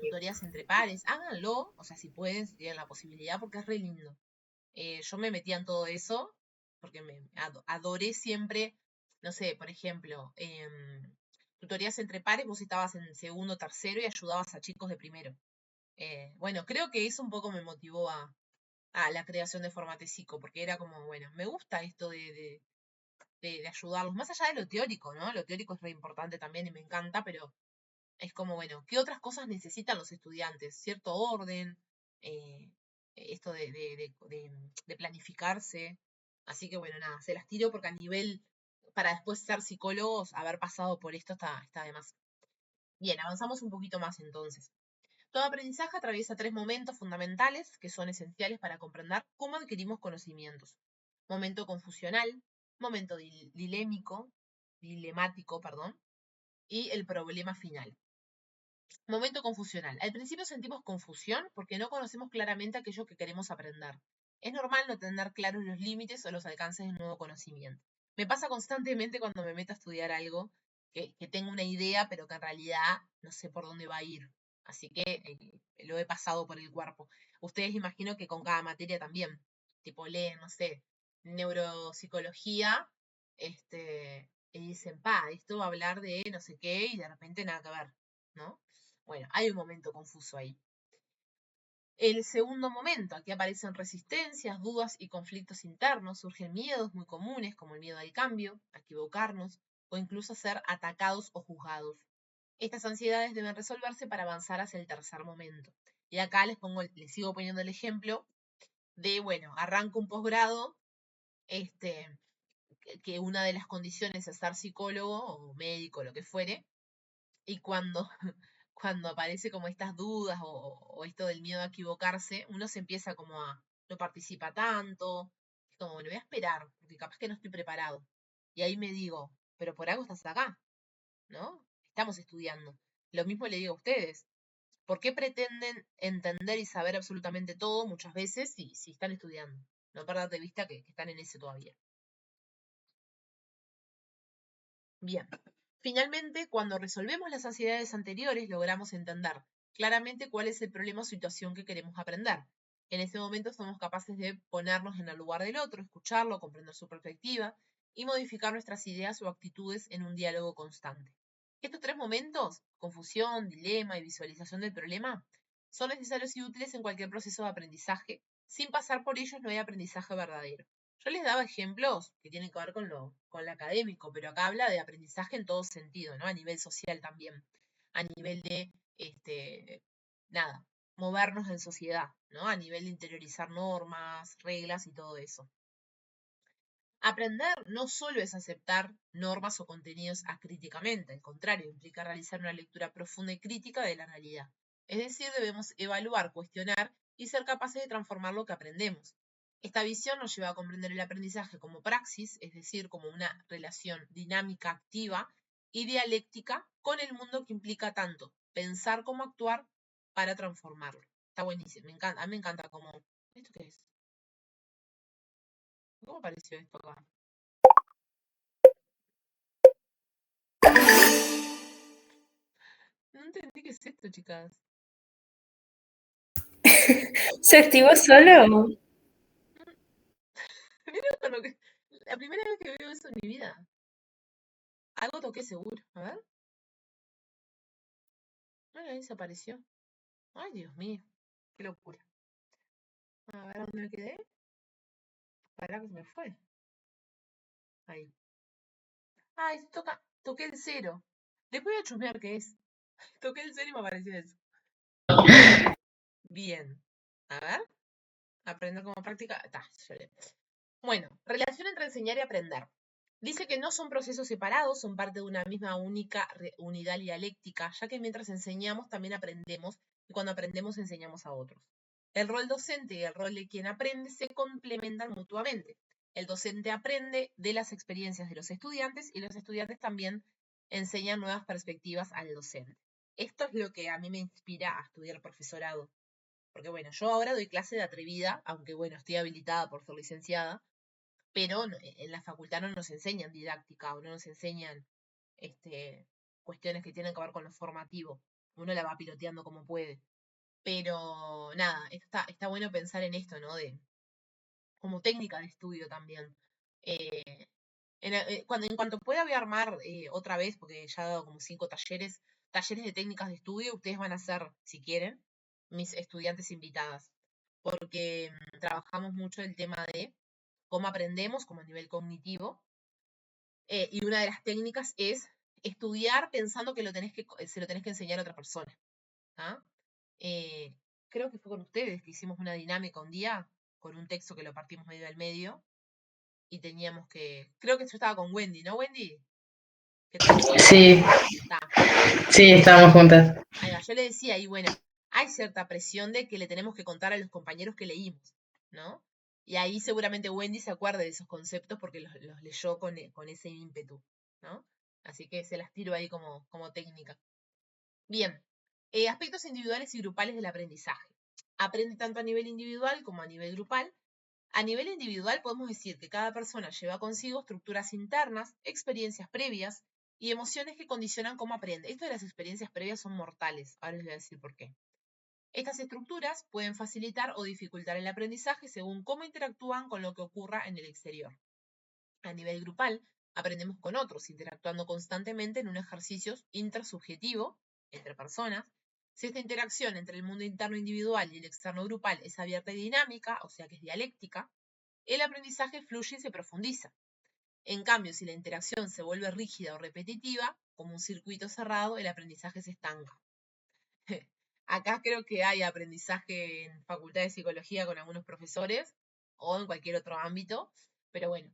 tutorías entre pares, háganlo, o sea, si pueden, si tienen la posibilidad, porque es re lindo. Yo me metía en todo eso, porque adoré siempre, no sé, por ejemplo, tutorías entre pares, vos estabas en segundo, tercero y ayudabas a chicos de primero. Bueno, creo que eso un poco me motivó a la creación de Formatesico, porque era como, bueno, me gusta esto de ayudarlos, más allá de lo teórico, ¿no? Lo teórico es re importante también y me encanta, pero es como, bueno, ¿qué otras cosas necesitan los estudiantes? Cierto orden, eh, esto de planificarse. Así que bueno, nada, se las tiro porque a nivel, para después ser psicólogos, haber pasado por esto está de más. Bien, avanzamos un poquito más entonces. Todo aprendizaje atraviesa 3 momentos fundamentales que son esenciales para comprender cómo adquirimos conocimientos. Momento confusional, momento dilemático, perdón, y el problema final. Momento confusional. Al principio sentimos confusión porque no conocemos claramente aquello que queremos aprender. Es normal no tener claros los límites o los alcances del nuevo conocimiento. Me pasa constantemente cuando me meto a estudiar algo que tengo una idea, pero que en realidad no sé por dónde va a ir. Así que lo he pasado por el cuerpo. Ustedes imagino que con cada materia también. Tipo leen, no sé, neuropsicología, y dicen, esto va a hablar de no sé qué, y de repente nada que ver, ¿no? Bueno, hay un momento confuso ahí. El segundo momento, aquí aparecen resistencias, dudas y conflictos internos, surgen miedos muy comunes como el miedo al cambio, a equivocarnos o incluso a ser atacados o juzgados. Estas ansiedades deben resolverse para avanzar hacia el tercer momento. Y acá les sigo poniendo el ejemplo de, bueno, arranco un posgrado, que una de las condiciones es ser psicólogo o médico, lo que fuere, y cuando aparece como estas dudas o esto del miedo a equivocarse, uno se empieza como no participa tanto, es como, bueno, voy a esperar, porque capaz que no estoy preparado. Y ahí me digo, pero por algo estás acá, ¿no? Estamos estudiando. Lo mismo le digo a ustedes. ¿Por qué pretenden entender y saber absolutamente todo muchas veces si están estudiando? No perder de vista que están en ese todavía. Bien. Finalmente, cuando resolvemos las ansiedades anteriores, logramos entender claramente cuál es el problema o situación que queremos aprender. En ese momento somos capaces de ponernos en el lugar del otro, escucharlo, comprender su perspectiva y modificar nuestras ideas o actitudes en un diálogo constante. Estos 3 momentos, confusión, dilema y visualización del problema, son necesarios y útiles en cualquier proceso de aprendizaje. Sin pasar por ellos no hay aprendizaje verdadero. Yo les daba ejemplos que tienen que ver con lo académico, pero acá habla de aprendizaje en todo sentido, ¿no? A nivel social también, a nivel de, nada, movernos en sociedad, ¿no? A nivel de interiorizar normas, reglas y todo eso. Aprender no solo es aceptar normas o contenidos acríticamente, al contrario, implica realizar una lectura profunda y crítica de la realidad. Es decir, debemos evaluar, cuestionar y ser capaces de transformar lo que aprendemos. Esta visión nos lleva a comprender el aprendizaje como praxis, es decir, como una relación dinámica, activa y dialéctica con el mundo que implica tanto pensar como actuar para transformarlo. Está buenísimo, me encanta, a mí me encanta como... ¿Esto qué es? ¿Cómo apareció esto acá? No entendí qué es esto, chicas. ¿Se activó solo? Mira con lo que... La primera vez que veo eso en mi vida. Algo toqué seguro. A ver. Bueno, ahí desapareció. Ay, Dios mío. Qué locura. A ver dónde me quedé. Para que se me fue. Ahí. Ay, toqué el cero. Después voy a chusmear qué es. Toqué el cero y me apareció eso. Bien. A ver. Aprender como práctica. Bueno, relación entre enseñar y aprender. Dice que no son procesos separados, son parte de una misma única unidad dialéctica, ya que mientras enseñamos también aprendemos y cuando aprendemos enseñamos a otros. El rol docente y el rol de quien aprende se complementan mutuamente. El docente aprende de las experiencias de los estudiantes y los estudiantes también enseñan nuevas perspectivas al docente. Esto es lo que a mí me inspira a estudiar profesorado. Porque bueno, yo ahora doy clase de atrevida, aunque bueno, estoy habilitada por ser licenciada, pero en la facultad no nos enseñan didáctica o no nos enseñan cuestiones que tienen que ver con lo formativo. Uno la va piloteando como puede. Pero nada, está bueno pensar en esto, ¿no? Como técnica de estudio también. Eh, en cuanto pueda voy a armar otra vez, porque ya he dado como 5 talleres de técnicas de estudio. Ustedes van a ser, si quieren, mis estudiantes invitadas. Porque trabajamos mucho el tema de cómo aprendemos, como a nivel cognitivo. Y una de las técnicas es estudiar pensando que se lo tenés que enseñar a otra persona. ¿Ah? Eh, Creo que fue con ustedes que hicimos una dinámica un día, con un texto que lo partimos medio al medio, y teníamos que. Creo que yo estaba con Wendy, ¿no, Wendy? ¿Qué tal? Sí, Está. sí, estábamos juntas. Ahí va, yo le decía, y bueno, hay cierta presión de que le tenemos que contar a los compañeros que leímos, ¿no? Y ahí seguramente Wendy se acuerde de esos conceptos porque los leyó con ese ímpetu, ¿no? Así que se las tiro ahí como técnica. Bien, aspectos individuales y grupales del aprendizaje. Aprende tanto a nivel individual como a nivel grupal. A nivel individual podemos decir que cada persona lleva consigo estructuras internas, experiencias previas y emociones que condicionan cómo aprende. Esto de las experiencias previas son mortales. Ahora les voy a decir por qué. Estas estructuras pueden facilitar o dificultar el aprendizaje según cómo interactúan con lo que ocurra en el exterior. A nivel grupal, aprendemos con otros, interactuando constantemente en un ejercicio intersubjetivo entre personas. Si esta interacción entre el mundo interno individual y el externo grupal es abierta y dinámica, o sea que es dialéctica, el aprendizaje fluye y se profundiza. En cambio, si la interacción se vuelve rígida o repetitiva, como un circuito cerrado, el aprendizaje se estanca. Acá creo que hay aprendizaje en facultad de psicología con algunos profesores o en cualquier otro ámbito, pero bueno,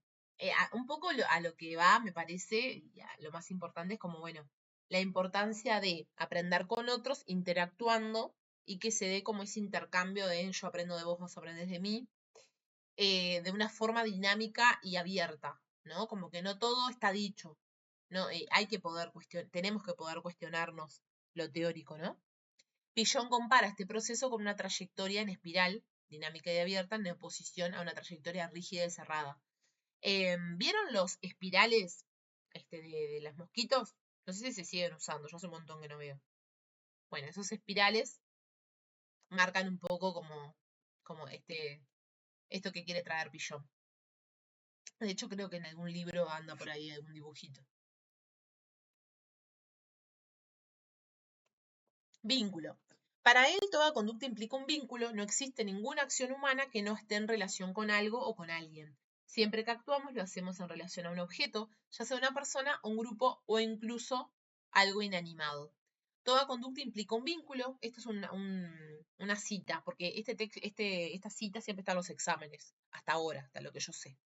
un poco a lo que va, me parece, y lo más importante es como, bueno, la importancia de aprender con otros, interactuando y que se dé como ese intercambio de yo aprendo de vos, vos aprendés de mí, de una forma dinámica y abierta, ¿no? Como que no todo está dicho, ¿no? Tenemos que poder cuestionarnos lo teórico, ¿no? Pillon compara este proceso con una trayectoria en espiral, dinámica y abierta, en oposición a una trayectoria rígida y cerrada. ¿Vieron los espirales de los mosquitos? No sé si se siguen usando, yo hace un montón que no veo. Bueno, esos espirales marcan un poco como esto que quiere traer Pillon. De hecho, creo que en algún libro anda por ahí algún dibujito. Vínculo. Para él, toda conducta implica un vínculo, no existe ninguna acción humana que no esté en relación con algo o con alguien. Siempre que actuamos, lo hacemos en relación a un objeto, ya sea una persona, un grupo o incluso algo inanimado. Toda conducta implica un vínculo. Esto es una cita, porque esta cita siempre está en los exámenes, hasta ahora, hasta lo que yo sé.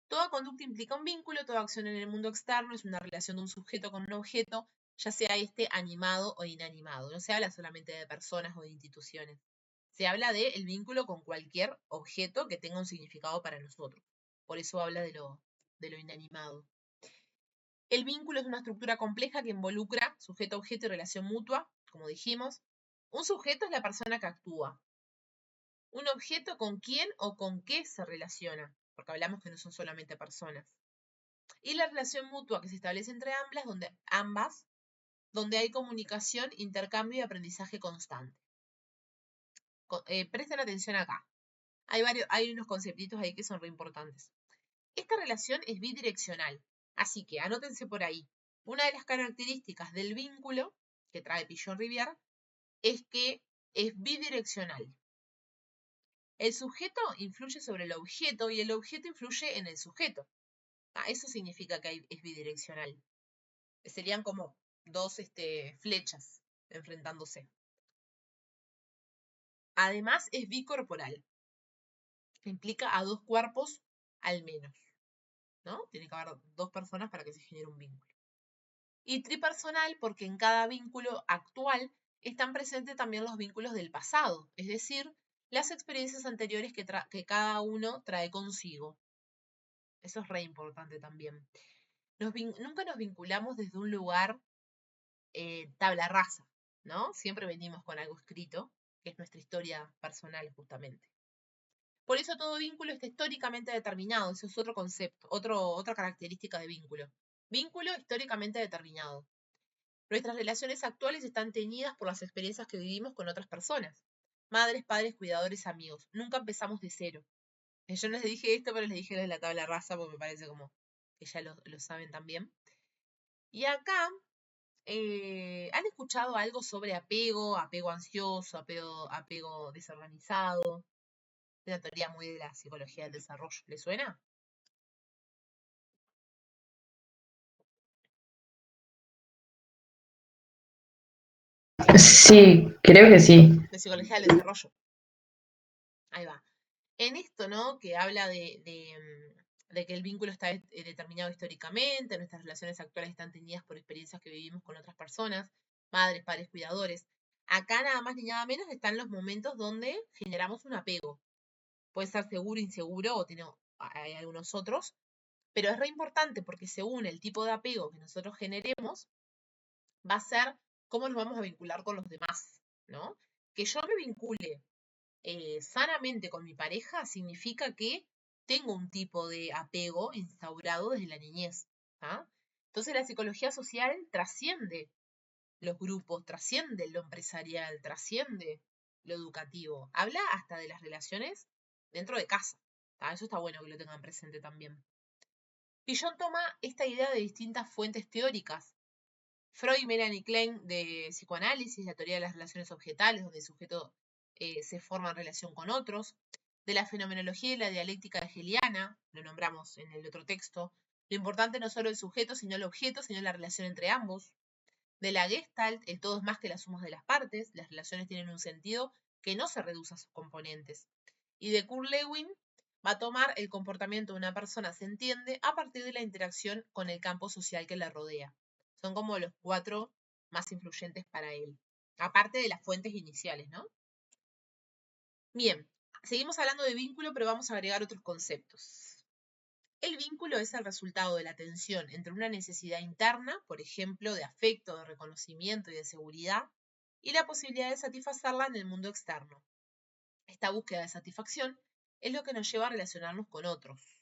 Toda conducta implica un vínculo, toda acción en el mundo externo es una relación de un sujeto con un objeto, ya sea animado o inanimado. No se habla solamente de personas o de instituciones. Se habla del vínculo con cualquier objeto que tenga un significado para nosotros. Por eso habla de lo inanimado. El vínculo es una estructura compleja que involucra sujeto, objeto y relación mutua, como dijimos. Un sujeto es la persona que actúa. Un objeto con quién o con qué se relaciona, porque hablamos que no son solamente personas. Y la relación mutua que se establece entre ambas, donde hay comunicación, intercambio y aprendizaje constante. Presten atención acá. Hay unos conceptitos ahí que son re importantes. Esta relación es bidireccional, así que anótense por ahí. Una de las características del vínculo que trae Pillon-Rivière es que es bidireccional. El sujeto influye sobre el objeto y el objeto influye en el sujeto. Eso significa que es bidireccional. Serían como dos flechas enfrentándose. Además es bicorporal. Implica a dos cuerpos al menos, ¿no? Tiene que haber dos personas para que se genere un vínculo. Y tripersonal porque en cada vínculo actual están presentes también los vínculos del pasado, es decir, las experiencias anteriores que cada uno trae consigo. Eso es re importante también. Nunca nos vinculamos desde un lugar tabla rasa, ¿no? Siempre venimos con algo escrito, que es nuestra historia personal justamente. Por eso todo vínculo está históricamente determinado, eso es otro concepto, otra característica de vínculo. Vínculo históricamente determinado. Nuestras relaciones actuales están teñidas por las experiencias que vivimos con otras personas. Madres, padres, cuidadores, amigos. Nunca empezamos de cero. Yo no les dije esto, pero les dije lo de la tabla rasa porque me parece como que ya lo saben también. Y acá, ¿han escuchado algo sobre apego, apego ansioso, apego desorganizado? Es una teoría muy de la psicología del desarrollo. ¿Les suena? Sí, creo que sí. De psicología del desarrollo. Ahí va. En esto, ¿no? Que habla de que el vínculo está determinado históricamente, nuestras relaciones actuales están teñidas por experiencias que vivimos con otras personas, madres, padres, cuidadores. Acá nada más ni nada menos están los momentos donde generamos un apego. Puede ser seguro, inseguro o hay algunos otros, pero es re importante porque según el tipo de apego que nosotros generemos, va a ser cómo nos vamos a vincular con los demás, ¿no? Que yo me vincule sanamente con mi pareja significa que tengo un tipo de apego instaurado desde la niñez. ¿Ah? Entonces la psicología social trasciende los grupos, trasciende lo empresarial, trasciende lo educativo. Habla hasta de las relaciones dentro de casa. ¿Ah? Eso está bueno que lo tengan presente también. Pillon toma esta idea de distintas fuentes teóricas. Freud y Melanie Klein de psicoanálisis, la teoría de las relaciones objetales, donde el sujeto se forma en relación con otros, de la fenomenología y la dialéctica hegeliana, lo nombramos en el otro texto, lo importante no es solo el sujeto, sino el objeto, sino la relación entre ambos, de la Gestalt, el todo es más que las sumas de las partes, las relaciones tienen un sentido que no se reduce a sus componentes, y de Kurt Lewin va a tomar el comportamiento de una persona se entiende a partir de la interacción con el campo social que la rodea. Son como los 4 más influyentes para él, aparte de las fuentes iniciales, ¿no? Bien, seguimos hablando de vínculo, pero vamos a agregar otros conceptos. El vínculo es el resultado de la tensión entre una necesidad interna, por ejemplo, de afecto, de reconocimiento y de seguridad, y la posibilidad de satisfacerla en el mundo externo. Esta búsqueda de satisfacción es lo que nos lleva a relacionarnos con otros.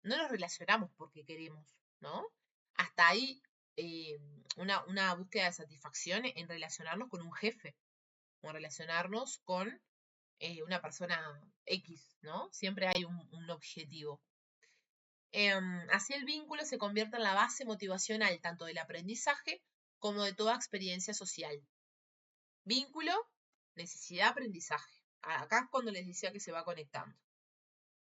No nos relacionamos porque queremos, ¿no? Hasta ahí una búsqueda de satisfacción en relacionarnos con un jefe, o relacionarnos con una persona X, ¿no? Siempre hay un objetivo. Así el vínculo se convierte en la base motivacional tanto del aprendizaje como de toda experiencia social. Vínculo, necesidad, aprendizaje. Acá es cuando les decía que se va conectando.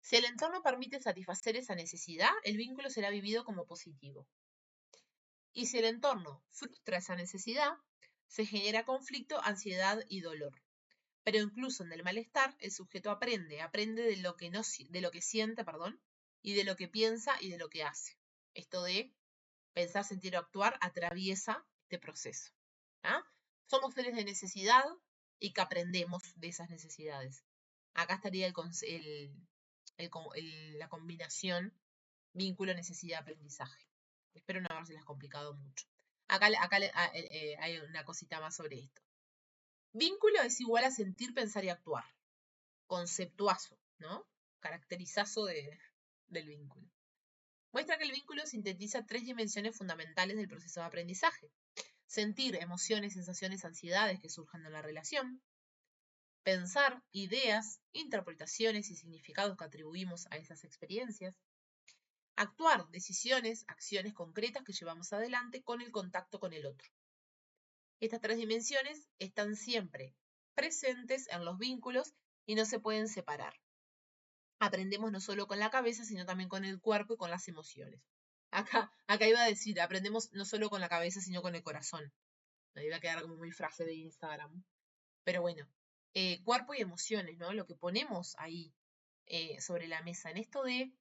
Si el entorno permite satisfacer esa necesidad, el vínculo será vivido como positivo. Y si el entorno frustra esa necesidad, se genera conflicto, ansiedad y dolor. Pero incluso en el malestar, el sujeto aprende de lo que, de lo que siente, y de lo que piensa y de lo que hace. Esto de pensar, sentir o actuar atraviesa este proceso. ¿Ah? Somos seres de necesidad y que aprendemos de esas necesidades. Acá estaría la combinación vínculo, necesidad, aprendizaje. Espero no habérselas complicado mucho. Acá hay una cosita más sobre esto. Vínculo es igual a sentir, pensar y actuar. Conceptuazo, ¿no? Caracterizazo del vínculo. Muestra que el vínculo sintetiza 3 dimensiones fundamentales del proceso de aprendizaje. Sentir emociones, sensaciones, ansiedades que surjan de la relación. Pensar ideas, interpretaciones y significados que atribuimos a esas experiencias. Actuar decisiones, acciones concretas que llevamos adelante con el contacto con el otro. Estas 3 dimensiones están siempre presentes en los vínculos y no se pueden separar. Aprendemos no solo con la cabeza, sino también con el cuerpo y con las emociones. Acá iba a decir, aprendemos no solo con la cabeza, sino con el corazón. Me iba a quedar como muy frase de Instagram. Pero bueno, cuerpo y emociones, ¿no? Lo que ponemos ahí sobre la mesa. En esto de,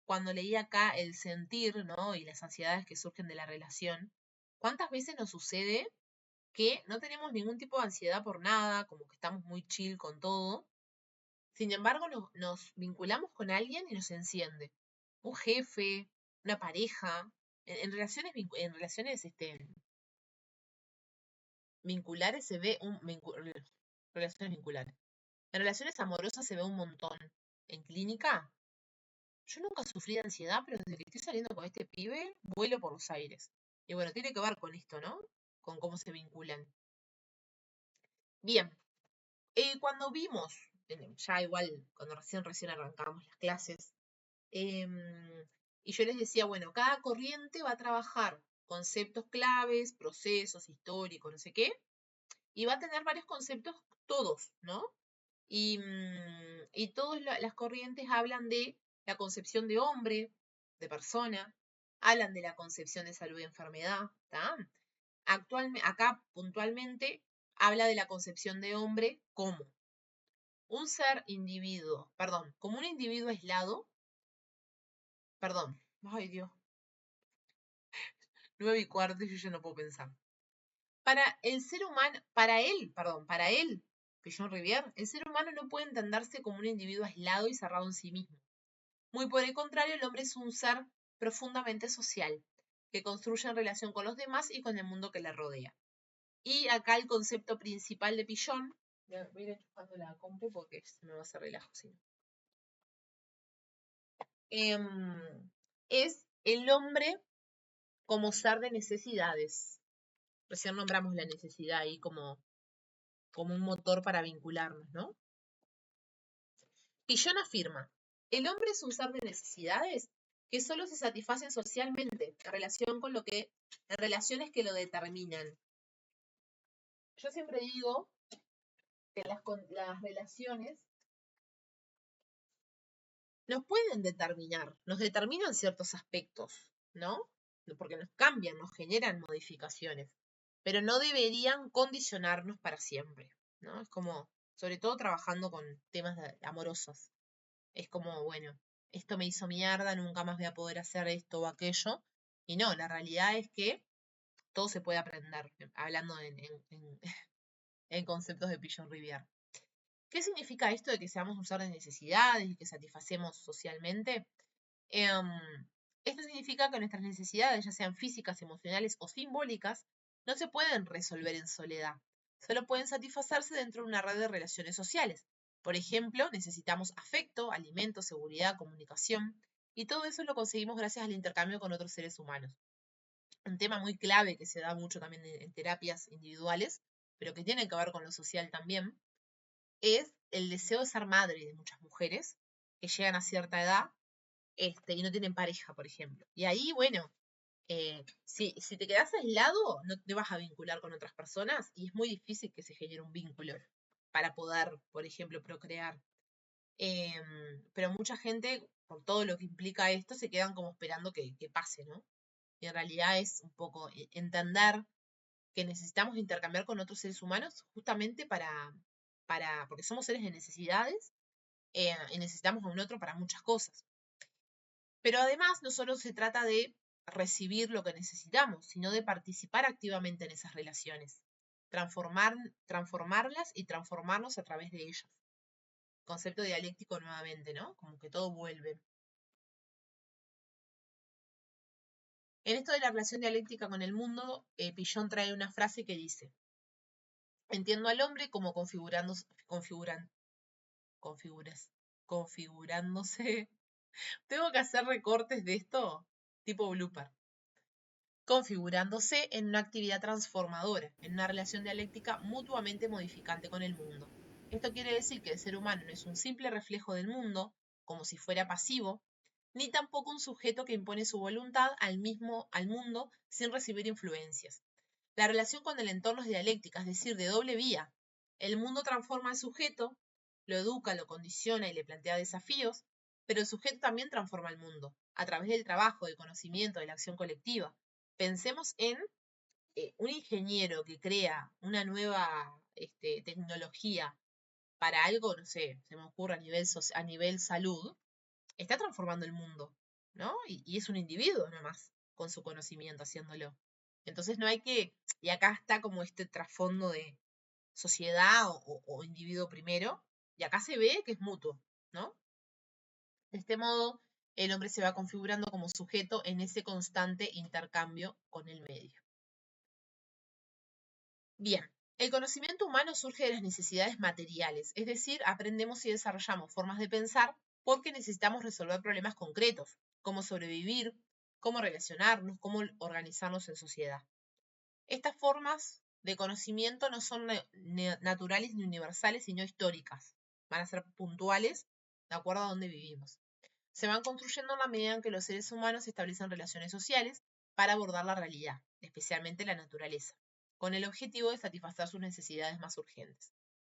cuando leí acá el sentir, ¿no? Y las ansiedades que surgen de la relación, ¿cuántas veces nos sucede que no tenemos ningún tipo de ansiedad por nada, como que estamos muy chill con todo? Sin embargo, nos vinculamos con alguien y nos enciende. Un jefe, una pareja, en relaciones vinculares se ve relaciones vinculares. En relaciones amorosas se ve un montón. En clínica, yo nunca sufrí de ansiedad, pero desde que estoy saliendo con este pibe, vuelo por los aires. Y bueno, tiene que ver con esto, ¿no? Con cómo se vinculan. Bien, cuando vimos, ya igual, cuando recién arrancamos las clases, y yo les decía, bueno, cada corriente va a trabajar conceptos claves, procesos históricos, no sé qué, y va a tener varios conceptos todos, ¿no? Y todas las corrientes hablan de la concepción de hombre, de persona, hablan de la concepción de salud y enfermedad, ¿está? Acá puntualmente habla de la concepción de hombre como un como un individuo aislado, ay Dios, 9:15 y yo ya no puedo pensar. Para él, Pigeon Rivière, el ser humano no puede entenderse como un individuo aislado y cerrado en sí mismo. Muy por el contrario, el hombre es un ser profundamente social, que construye en relación con los demás y con el mundo que le rodea. Y acá el concepto principal de Pigeon, voy a ir enchufando la compu porque se me va a hacer relajo, si no. Es el hombre como ser de necesidades. Recién nombramos la necesidad ahí como un motor para vincularnos, ¿no? Pigeon afirma, el hombre es un ser de necesidades que solo se satisfacen socialmente en relaciones que lo determinan. Yo siempre digo que las relaciones nos pueden determinar, nos determinan ciertos aspectos, ¿no? Porque nos cambian, nos generan modificaciones, pero no deberían condicionarnos para siempre, ¿no? Es como, sobre todo trabajando con temas amorosos, es como, bueno, esto me hizo mierda, nunca más voy a poder hacer esto o aquello, y no, la realidad es que todo se puede aprender, hablando en conceptos de Pigeon Rivière. ¿Qué significa esto de que seamos un ser de necesidades y que satisfacemos socialmente? Esto significa que nuestras necesidades, ya sean físicas, emocionales o simbólicas, no se pueden resolver en soledad. Solo pueden satisfacerse dentro de una red de relaciones sociales. Por ejemplo, necesitamos afecto, alimento, seguridad, comunicación, y todo eso lo conseguimos gracias al intercambio con otros seres humanos. Un tema muy clave que se da mucho también en terapias individuales, pero que tiene que ver con lo social también, es el deseo de ser madre de muchas mujeres que llegan a cierta edad y no tienen pareja, por ejemplo. Y ahí, bueno, si te quedas aislado, no te vas a vincular con otras personas y es muy difícil que se genere un vínculo para poder, por ejemplo, procrear. Pero mucha gente, por todo lo que implica esto, se quedan como esperando que pase, ¿no? Y en realidad es un poco entender que necesitamos intercambiar con otros seres humanos justamente porque somos seres de necesidades y necesitamos a un otro para muchas cosas. Pero además no solo se trata de recibir lo que necesitamos, sino de participar activamente en esas relaciones, transformarlas y transformarnos a través de ellas. Concepto dialéctico nuevamente, ¿no? Como que todo vuelve. En esto de la relación dialéctica con el mundo, Pigeon trae una frase que dice: entiendo al hombre como configurándose. Tengo que hacer recortes de esto tipo blooper. Configurándose en una actividad transformadora, en una relación dialéctica mutuamente modificante con el mundo. Esto quiere decir que el ser humano no es un simple reflejo del mundo, como si fuera pasivo, ni tampoco un sujeto que impone su voluntad al mundo sin recibir influencias. La relación con el entorno es dialéctica, es decir, de doble vía. El mundo transforma al sujeto, lo educa, lo condiciona y le plantea desafíos, pero el sujeto también transforma al mundo, a través del trabajo, del conocimiento, de la acción colectiva. Pensemos en un ingeniero que crea una nueva tecnología para algo, no sé, se me ocurre a nivel salud, está transformando el mundo, ¿no? Y es un individuo nomás, con su conocimiento haciéndolo. Entonces no hay que, y acá está como este trasfondo de sociedad o individuo primero, y acá se ve que es mutuo, ¿no? De este modo, el hombre se va configurando como sujeto en ese constante intercambio con el medio. Bien, El conocimiento humano surge de las necesidades materiales, es decir, aprendemos y desarrollamos formas de pensar porque necesitamos resolver problemas concretos, cómo sobrevivir, cómo relacionarnos, cómo organizarnos en sociedad. Estas formas de conocimiento no son naturales ni universales, sino históricas. Van a ser puntuales de acuerdo a dónde vivimos. Se van construyendo en la medida en que los seres humanos establecen relaciones sociales para abordar la realidad, especialmente la naturaleza, con el objetivo de satisfacer sus necesidades más urgentes.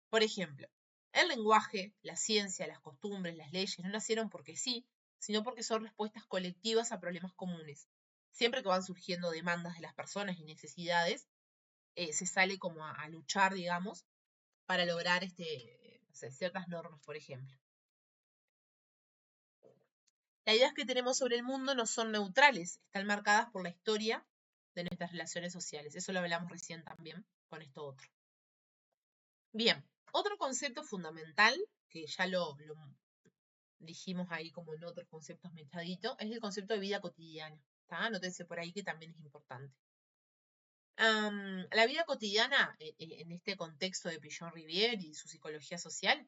Por ejemplo, el lenguaje, la ciencia, las costumbres, las leyes no nacieron porque sí, sino porque son respuestas colectivas a problemas comunes. Siempre que van surgiendo demandas de las personas y necesidades, se sale como a luchar, digamos, para lograr no sé, ciertas normas, por ejemplo. Las ideas que tenemos sobre el mundo no son neutrales, están marcadas por la historia de nuestras relaciones sociales. Eso lo hablamos recién también con esto otro. Bien, otro concepto fundamental, que ya lo dijimos ahí como en otros conceptos mechaditos, es el concepto de vida cotidiana. Anótense por ahí que también es importante. La vida cotidiana, en este contexto de Pichon-Rivière y su psicología social,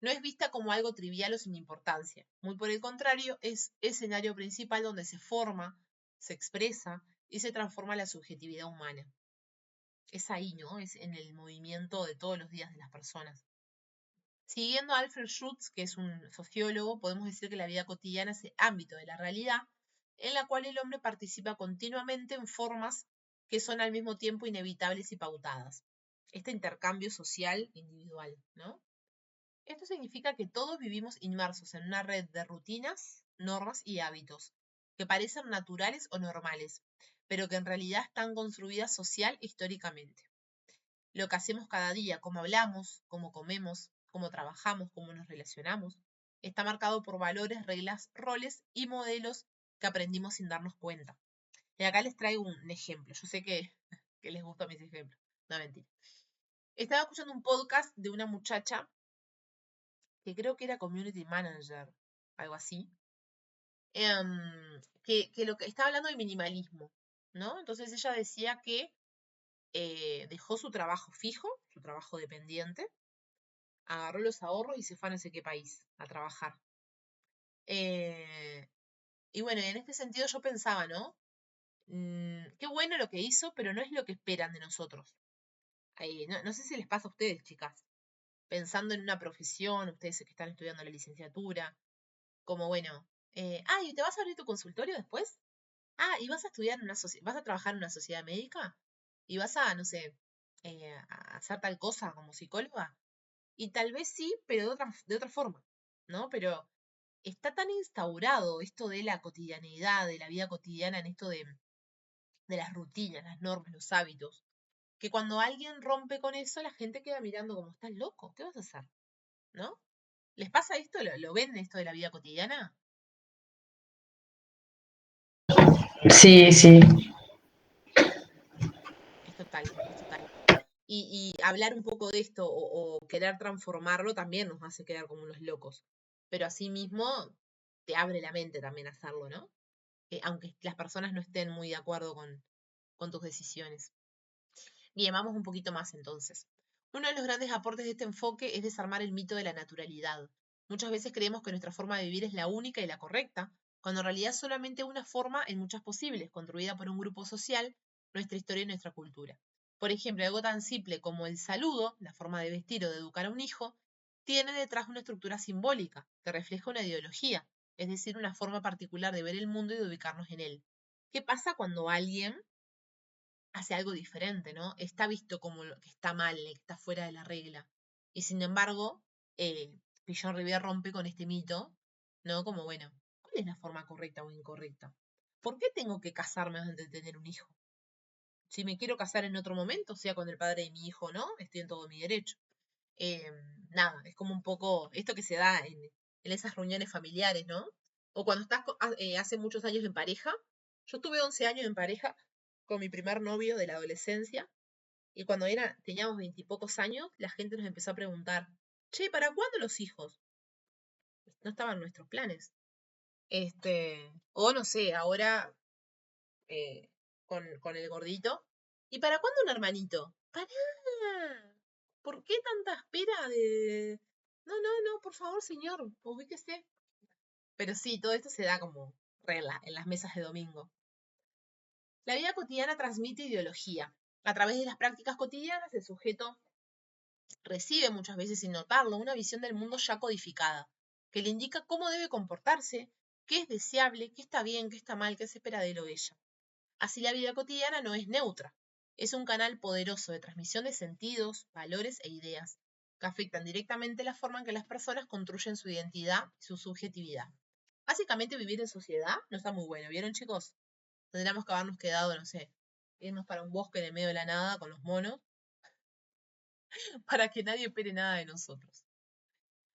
no es vista como algo trivial o sin importancia. Muy por el contrario, es escenario principal donde se forma, se expresa y se transforma la subjetividad humana. Es ahí, ¿no? Es en el movimiento de todos los días de las personas. Siguiendo a Alfred Schutz, que es un sociólogo, podemos decir que la vida cotidiana es el ámbito de la realidad en la cual el hombre participa continuamente en formas que son al mismo tiempo inevitables y pautadas. Este intercambio social individual, ¿no? Esto significa que todos vivimos inmersos en una red de rutinas, normas y hábitos que parecen naturales o normales, pero que en realidad están construidas social e históricamente. Lo que hacemos cada día, cómo hablamos, cómo comemos, cómo trabajamos, cómo nos relacionamos, está marcado por valores, reglas, roles y modelos que aprendimos sin darnos cuenta. Y acá les traigo un ejemplo. Yo sé que les gustan mis ejemplos. No, mentira. Estaba escuchando un podcast de una muchacha que creo que era community manager, algo así, que lo que estaba hablando de minimalismo, ¿no? Entonces ella decía que dejó su trabajo fijo, su trabajo dependiente, agarró los ahorros y se fue a no sé qué país a trabajar. Y bueno, en este sentido yo pensaba, ¿no? Qué bueno lo que hizo, pero no es lo que esperan de nosotros. No sé si les pasa a ustedes, chicas, pensando en una profesión, ustedes que están estudiando la licenciatura, como bueno, ¿y te vas a abrir tu consultorio después? ¿Y vas a estudiar vas a trabajar en una sociedad médica? ¿Y vas a, no sé, a hacer tal cosa como psicóloga? Y tal vez sí, pero de otra forma, ¿no? Pero está tan instaurado esto de la cotidianeidad, de la vida cotidiana, en esto de las rutinas, las normas, los hábitos, que cuando alguien rompe con eso, la gente queda mirando como, ¿estás loco? ¿Qué vas a hacer? ¿No? ¿Les pasa esto? ¿Lo ven esto de la vida cotidiana? Sí, sí. Es total, es total. Y hablar un poco de esto o querer transformarlo también nos hace quedar como unos locos. Pero asimismo te abre la mente también hacerlo, ¿no? Aunque las personas no estén muy de acuerdo con tus decisiones. Bien, vamos un poquito más entonces. Uno de los grandes aportes de este enfoque es desarmar el mito de la naturalidad. Muchas veces creemos que nuestra forma de vivir es la única y la correcta, cuando en realidad es solamente una forma en muchas posibles, construida por un grupo social, nuestra historia y nuestra cultura. Por ejemplo, algo tan simple como el saludo, la forma de vestir o de educar a un hijo, tiene detrás una estructura simbólica que refleja una ideología, es decir, una forma particular de ver el mundo y de ubicarnos en él. ¿Qué pasa cuando alguien hace algo diferente, ¿no? Está visto como lo que está mal, que está fuera de la regla? Y sin embargo, Pichon-Rivière rompe con este mito, ¿no? Como, bueno, ¿cuál es la forma correcta o incorrecta? ¿Por qué tengo que casarme antes de tener un hijo? Si me quiero casar en otro momento, sea con el padre de mi hijo, ¿no? Estoy en todo mi derecho. Nada, es como un poco esto que se da en esas reuniones familiares, ¿no? O cuando estás hace muchos años en pareja. Yo estuve 11 años en pareja con mi primer novio de la adolescencia y cuando teníamos 20 y pocos años, la gente nos empezó a preguntar, che, ¿para cuándo los hijos? No estaban en nuestros planes. O no sé, ahora con el gordito, ¿Y para cuándo un hermanito? ¡Pará! ¿Por qué tanta espera de...? No, por favor, señor, ubíquese. Pero sí, todo esto se da como regla en las mesas de domingo. La vida cotidiana transmite ideología. A través de las prácticas cotidianas, el sujeto recibe muchas veces sin notarlo una visión del mundo ya codificada, que le indica cómo debe comportarse, qué es deseable, qué está bien, qué está mal, qué se espera de él o ella. Así la vida cotidiana no es neutra, es un canal poderoso de transmisión de sentidos, valores e ideas, que afectan directamente la forma en que las personas construyen su identidad y su subjetividad. Básicamente vivir en sociedad no está muy bueno, ¿vieron, chicos? Tendríamos que habernos quedado, no sé, irnos para un bosque en el medio de la nada con los monos, para que nadie espere nada de nosotros.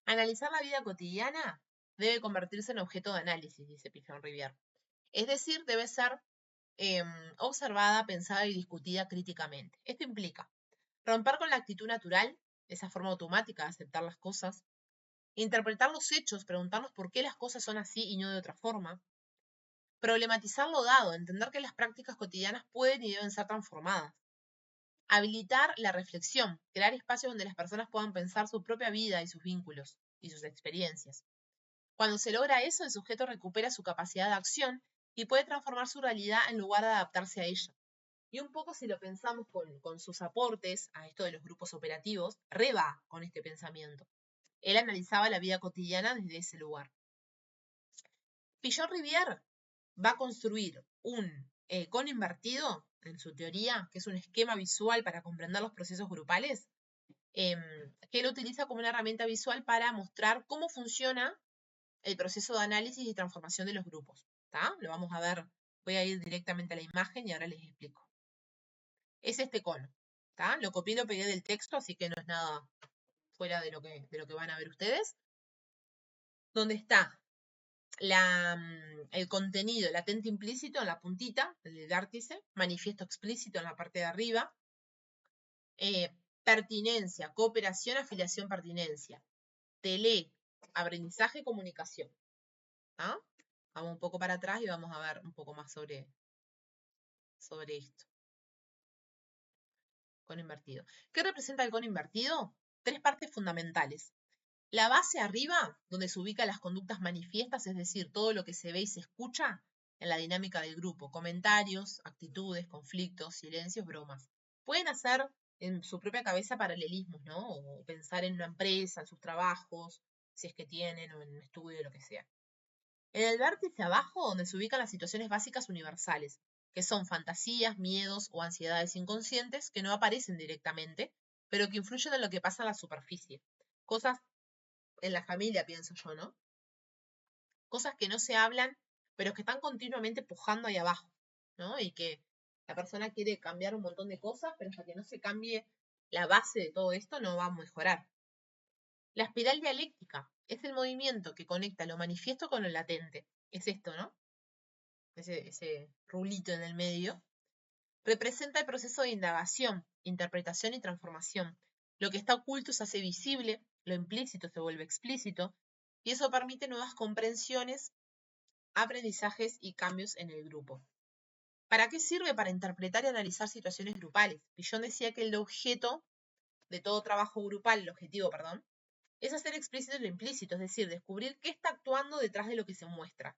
Analizar la vida cotidiana debe convertirse en objeto de análisis, dice Pichon Rivière. Es decir, debe ser observada, pensada y discutida críticamente. Esto implica romper con la actitud natural, esa forma automática de aceptar las cosas, interpretar los hechos, preguntarnos por qué las cosas son así y no de otra forma, problematizar lo dado, entender que las prácticas cotidianas pueden y deben ser transformadas, habilitar la reflexión, crear espacios donde las personas puedan pensar su propia vida y sus vínculos y sus experiencias. Cuando se logra eso, el sujeto recupera su capacidad de acción y puede transformar su realidad en lugar de adaptarse a ella. Y un poco si lo pensamos con sus aportes a esto de los grupos operativos, reba con este pensamiento. Él analizaba la vida cotidiana desde ese lugar. Pichon Rivière va a construir un cono invertido, en su teoría, que es un esquema visual para comprender los procesos grupales, que él utiliza como una herramienta visual para mostrar cómo funciona el proceso de análisis y transformación de los grupos. ¿Tá? Lo vamos a ver, voy a ir directamente a la imagen y ahora les explico. Es este cono. ¿Tá? Lo copié y lo pegué del texto, así que no es nada fuera de lo que van a ver ustedes. Donde está el contenido latente implícito en la puntita, el vértice, manifiesto explícito en la parte de arriba, pertinencia, cooperación, afiliación, pertinencia, tele, aprendizaje, comunicación. ¿Ah? Vamos un poco para atrás y vamos a ver un poco más sobre esto. Cono invertido. ¿Qué representa el cono invertido? 3 partes fundamentales. La base arriba, donde se ubican las conductas manifiestas, es decir, todo lo que se ve y se escucha en la dinámica del grupo. Comentarios, actitudes, conflictos, silencios, bromas. Pueden hacer en su propia cabeza paralelismos, ¿no? O pensar en una empresa, en sus trabajos, si es que tienen, o en un estudio, lo que sea. En el vértice abajo, donde se ubican las situaciones básicas universales, que son fantasías, miedos o ansiedades inconscientes que no aparecen directamente, pero que influyen en lo que pasa en la superficie. Cosas en la familia, pienso yo, ¿no? Cosas que no se hablan, pero que están continuamente pujando ahí abajo, ¿no? Y que la persona quiere cambiar un montón de cosas, pero hasta que no se cambie la base de todo esto, no va a mejorar. La espiral dialéctica es el movimiento que conecta lo manifiesto con lo latente. Es esto, ¿no? Ese rulito en el medio. Representa el proceso de indagación, interpretación y transformación. Lo que está oculto se hace visible, lo implícito se vuelve explícito, y eso permite nuevas comprensiones, aprendizajes y cambios en el grupo. ¿Para qué sirve? Para interpretar y analizar situaciones grupales. Pichon decía que el objeto de todo trabajo grupal, el objetivo, perdón, es hacer explícito lo implícito, es decir, descubrir qué está actuando detrás de lo que se muestra.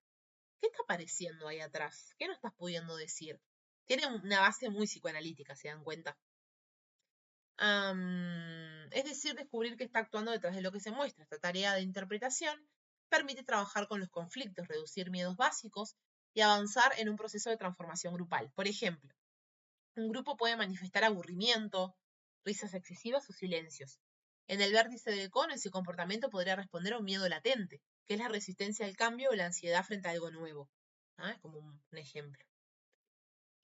¿Qué está apareciendo ahí atrás? ¿Qué no estás pudiendo decir? Tiene una base muy psicoanalítica, ¿se dan cuenta? Es decir, descubrir qué está actuando detrás de lo que se muestra. Esta tarea de interpretación permite trabajar con los conflictos, reducir miedos básicos y avanzar en un proceso de transformación grupal. Por ejemplo, un grupo puede manifestar aburrimiento, risas excesivas o silencios. En el vértice del cono, ese comportamiento podría responder a un miedo latente, que es la resistencia al cambio o la ansiedad frente a algo nuevo. ¿Ah? Es como un ejemplo.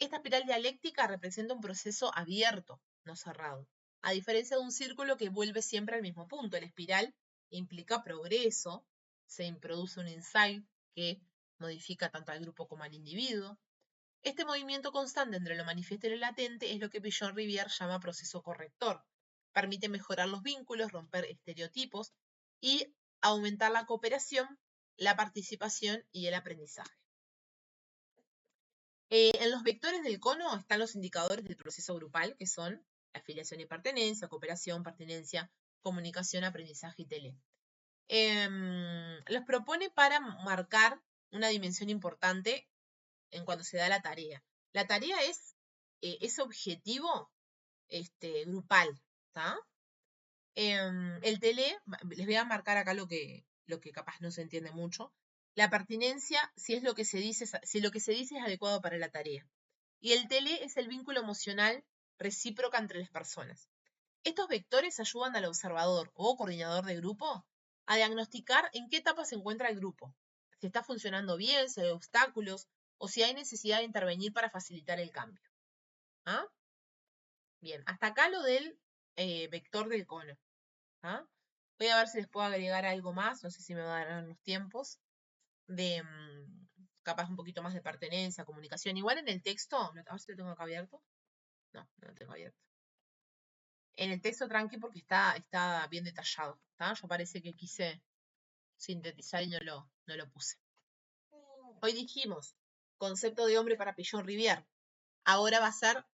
Esta espiral dialéctica representa un proceso abierto, no cerrado. A diferencia de un círculo que vuelve siempre al mismo punto. La espiral implica progreso, se produce un insight que modifica tanto al grupo como al individuo. Este movimiento constante entre lo manifiesto y lo latente es lo que Pichon Rivière llama proceso corrector. Permite mejorar los vínculos, romper estereotipos y aumentar la cooperación, la participación y el aprendizaje. En los vectores del cono están los indicadores del proceso grupal, que son afiliación y pertenencia, cooperación, pertenencia, comunicación, aprendizaje y tele. Los propone para marcar una dimensión importante en cuando se da la tarea. La tarea es ese objetivo grupal, ¿está? El tele, les voy a marcar acá lo que capaz no se entiende mucho. La pertinencia, si lo que se dice es adecuado para la tarea. Y el tele es el vínculo emocional recíproco entre las personas. Estos vectores ayudan al observador o coordinador de grupo a diagnosticar en qué etapa se encuentra el grupo, si está funcionando bien, si hay obstáculos o si hay necesidad de intervenir para facilitar el cambio. ¿Ah? Bien, hasta acá lo del vector del cono. ¿Ah? Voy a ver si les puedo agregar algo más, no sé si me van a dar los tiempos, de capaz un poquito más de pertenencia, comunicación. Igual en el texto, a ver si lo tengo acá abierto. No, no lo tengo abierto. En el texto tranqui porque está bien detallado. ¿Tá? Yo parece que quise sintetizar y no lo puse. Hoy dijimos concepto de hombre para Pillon Rivière. Ahora va a ser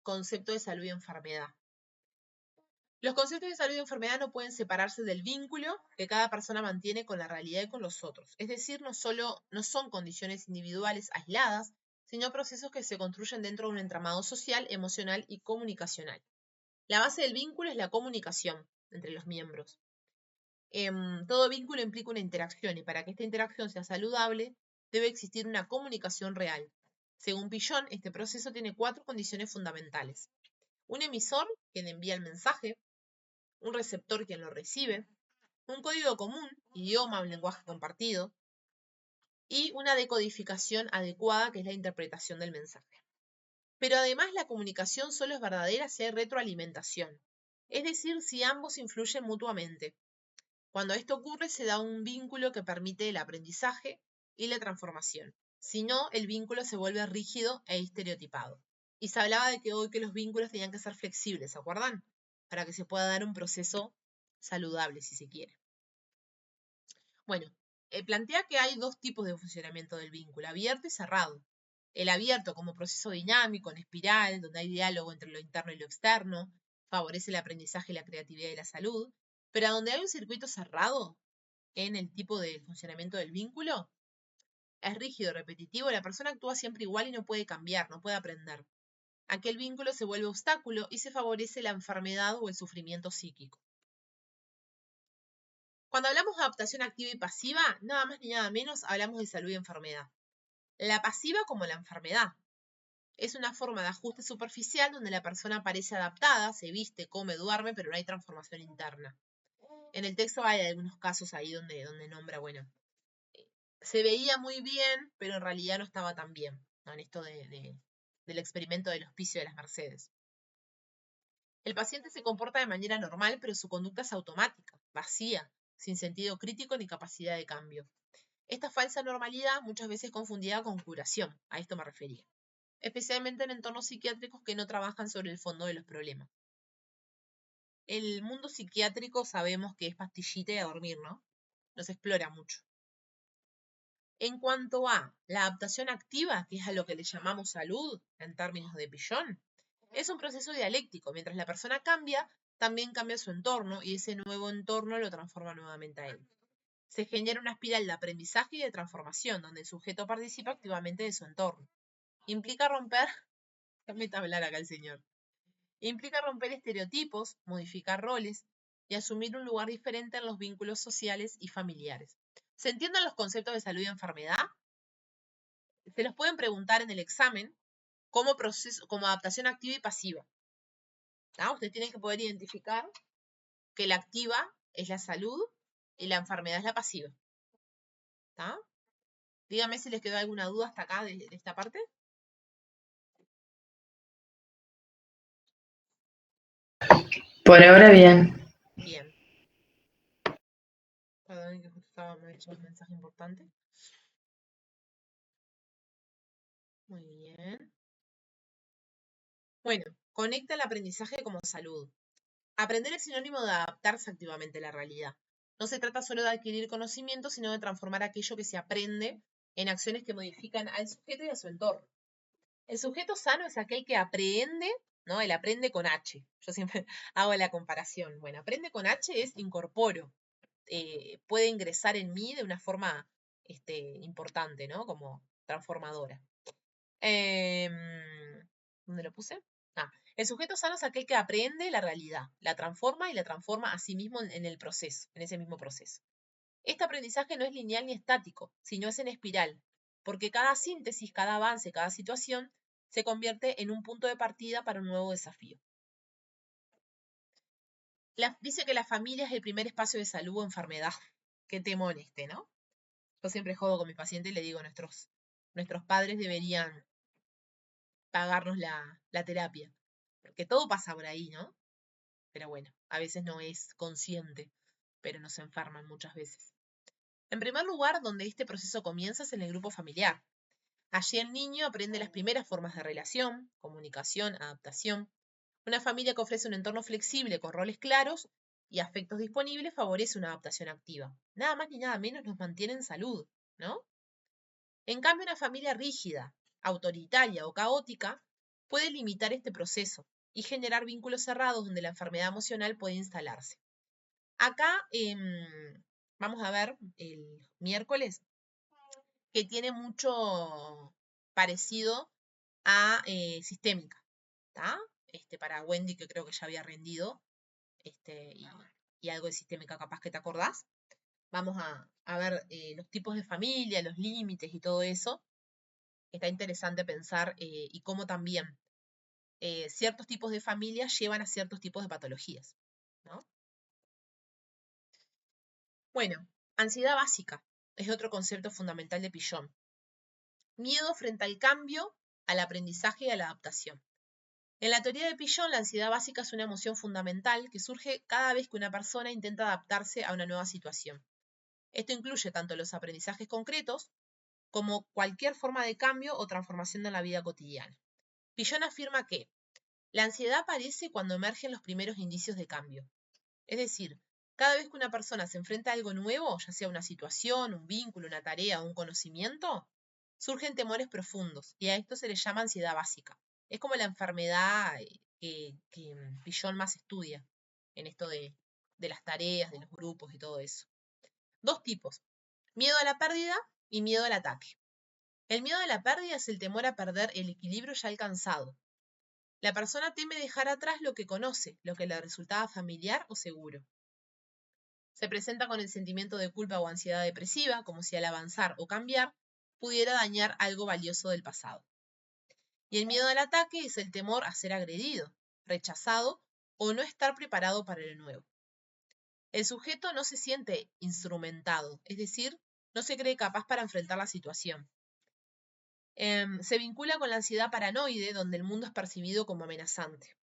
concepto de salud y enfermedad. Los conceptos de salud y enfermedad no pueden separarse del vínculo que cada persona mantiene con la realidad y con los otros. Es decir, no son condiciones individuales aisladas, sino procesos que se construyen dentro de un entramado social, emocional y comunicacional. La base del vínculo es la comunicación entre los miembros. Todo vínculo implica una interacción y para que esta interacción sea saludable debe existir una comunicación real. Según Pillon, este proceso tiene 4 condiciones fundamentales. Un emisor, quien envía el mensaje, un receptor, quien lo recibe, un código común, idioma o lenguaje compartido, y una decodificación adecuada, que es la interpretación del mensaje. Pero además la comunicación solo es verdadera si hay retroalimentación, es decir, si ambos influyen mutuamente. Cuando esto ocurre, se da un vínculo que permite el aprendizaje y la transformación. Si no, el vínculo se vuelve rígido e estereotipado. Y se hablaba de que hoy que los vínculos tenían que ser flexibles, ¿se acuerdan? Para que se pueda dar un proceso saludable, si se quiere. Bueno, plantea que hay 2 tipos de funcionamiento del vínculo, abierto y cerrado. El abierto como proceso dinámico, en espiral, donde hay diálogo entre lo interno y lo externo, favorece el aprendizaje, la creatividad y la salud, pero donde hay un circuito cerrado en el tipo de funcionamiento del vínculo, es rígido, repetitivo, la persona actúa siempre igual y no puede cambiar, no puede aprender. Aquel vínculo se vuelve obstáculo y se favorece la enfermedad o el sufrimiento psíquico. Cuando hablamos de adaptación activa y pasiva, nada más ni nada menos hablamos de salud y enfermedad. La pasiva como la enfermedad. Es una forma de ajuste superficial donde la persona parece adaptada, se viste, come, duerme, pero no hay transformación interna. En el texto hay algunos casos ahí donde nombra, bueno, se veía muy bien, pero en realidad no estaba tan bien, ¿no? En esto del experimento del hospicio de las Mercedes. El paciente se comporta de manera normal, pero su conducta es automática, vacía, sin sentido crítico ni capacidad de cambio. Esta falsa normalidad muchas veces confundida con curación, a esto me refería, especialmente en entornos psiquiátricos que no trabajan sobre el fondo de los problemas. El mundo psiquiátrico sabemos que es pastillita y a dormir, ¿no? No se explora mucho. En cuanto a la adaptación activa, que es a lo que le llamamos salud en términos de Pillon, es un proceso dialéctico. Mientras la persona cambia, también cambia su entorno y ese nuevo entorno lo transforma nuevamente a él. Se genera una espiral de aprendizaje y de transformación, donde el sujeto participa activamente de su entorno. Implica romper, déjame hablar acá el señor, implica romper estereotipos, modificar roles y asumir un lugar diferente en los vínculos sociales y familiares. ¿Se entienden los conceptos de salud y enfermedad? Se los pueden preguntar en el examen como adaptación activa y pasiva. ¿Ah? Ustedes tienen que poder identificar que la activa es la salud y la enfermedad es la pasiva. ¿Tá? Díganme si les quedó alguna duda hasta acá de esta parte. Por ahora bien. Bien. Perdón que justo estaba echando un mensaje importante. Muy bien. Bueno, conecta el aprendizaje como salud. Aprender es sinónimo de adaptarse activamente a la realidad. No se trata solo de adquirir conocimiento, sino de transformar aquello que se aprende en acciones que modifican al sujeto y a su entorno. El sujeto sano es aquel que aprende, ¿no? El aprende con H. Yo siempre hago la comparación. Bueno, aprende con H es incorporo. Puede ingresar en mí de una forma importante, ¿no? Como transformadora. ¿Dónde lo puse? El sujeto sano es aquel que aprende la realidad, la transforma y la transforma a sí mismo en el proceso, en ese mismo proceso. Este aprendizaje no es lineal ni estático, sino es en espiral, porque cada síntesis, cada avance, cada situación se convierte en un punto de partida para un nuevo desafío. Dice que la familia es el primer espacio de salud o enfermedad. Qué temón ¿no? Yo siempre jodo con mi paciente y le digo, nuestros padres deberían pagarnos la terapia, porque todo pasa por ahí, ¿no? Pero bueno, a veces no es consciente, pero nos enferman muchas veces. En primer lugar, donde este proceso comienza es en el grupo familiar. Allí el niño aprende las primeras formas de relación, comunicación, adaptación. Una familia que ofrece un entorno flexible con roles claros y afectos disponibles favorece una adaptación activa. Nada más ni nada menos nos mantiene en salud, ¿no? En cambio, una familia rígida, autoritaria o caótica puede limitar este proceso y generar vínculos cerrados donde la enfermedad emocional puede instalarse. Acá vamos a ver el miércoles que tiene mucho parecido a sistémica, ¿está? Para Wendy, que creo que ya había rendido, y algo de sistémica capaz que te acordás. Vamos a ver los tipos de familia, los límites y todo eso. Está interesante pensar y cómo también ciertos tipos de familias llevan a ciertos tipos de patologías, ¿no? Bueno, ansiedad básica es otro concepto fundamental de Piaget. Miedo frente al cambio, al aprendizaje y a la adaptación. En la teoría de Piaget, la ansiedad básica es una emoción fundamental que surge cada vez que una persona intenta adaptarse a una nueva situación. Esto incluye tanto los aprendizajes concretos como cualquier forma de cambio o transformación en la vida cotidiana. Piaget afirma que la ansiedad aparece cuando emergen los primeros indicios de cambio. Es decir, cada vez que una persona se enfrenta a algo nuevo, ya sea una situación, un vínculo, una tarea o un conocimiento, surgen temores profundos y a esto se le llama ansiedad básica. Es como la enfermedad que Piaget más estudia en esto de las tareas, de los grupos y todo eso. Dos tipos, miedo a la pérdida y miedo al ataque. El miedo a la pérdida es el temor a perder el equilibrio ya alcanzado. La persona teme dejar atrás lo que conoce, lo que le resultaba familiar o seguro. Se presenta con el sentimiento de culpa o ansiedad depresiva, como si al avanzar o cambiar pudiera dañar algo valioso del pasado. Y el miedo al ataque es el temor a ser agredido, rechazado o no estar preparado para lo nuevo. El sujeto no se siente instrumentado, es decir, no se cree capaz para enfrentar la situación. Se vincula con la ansiedad paranoide, donde el mundo es percibido como amenazante.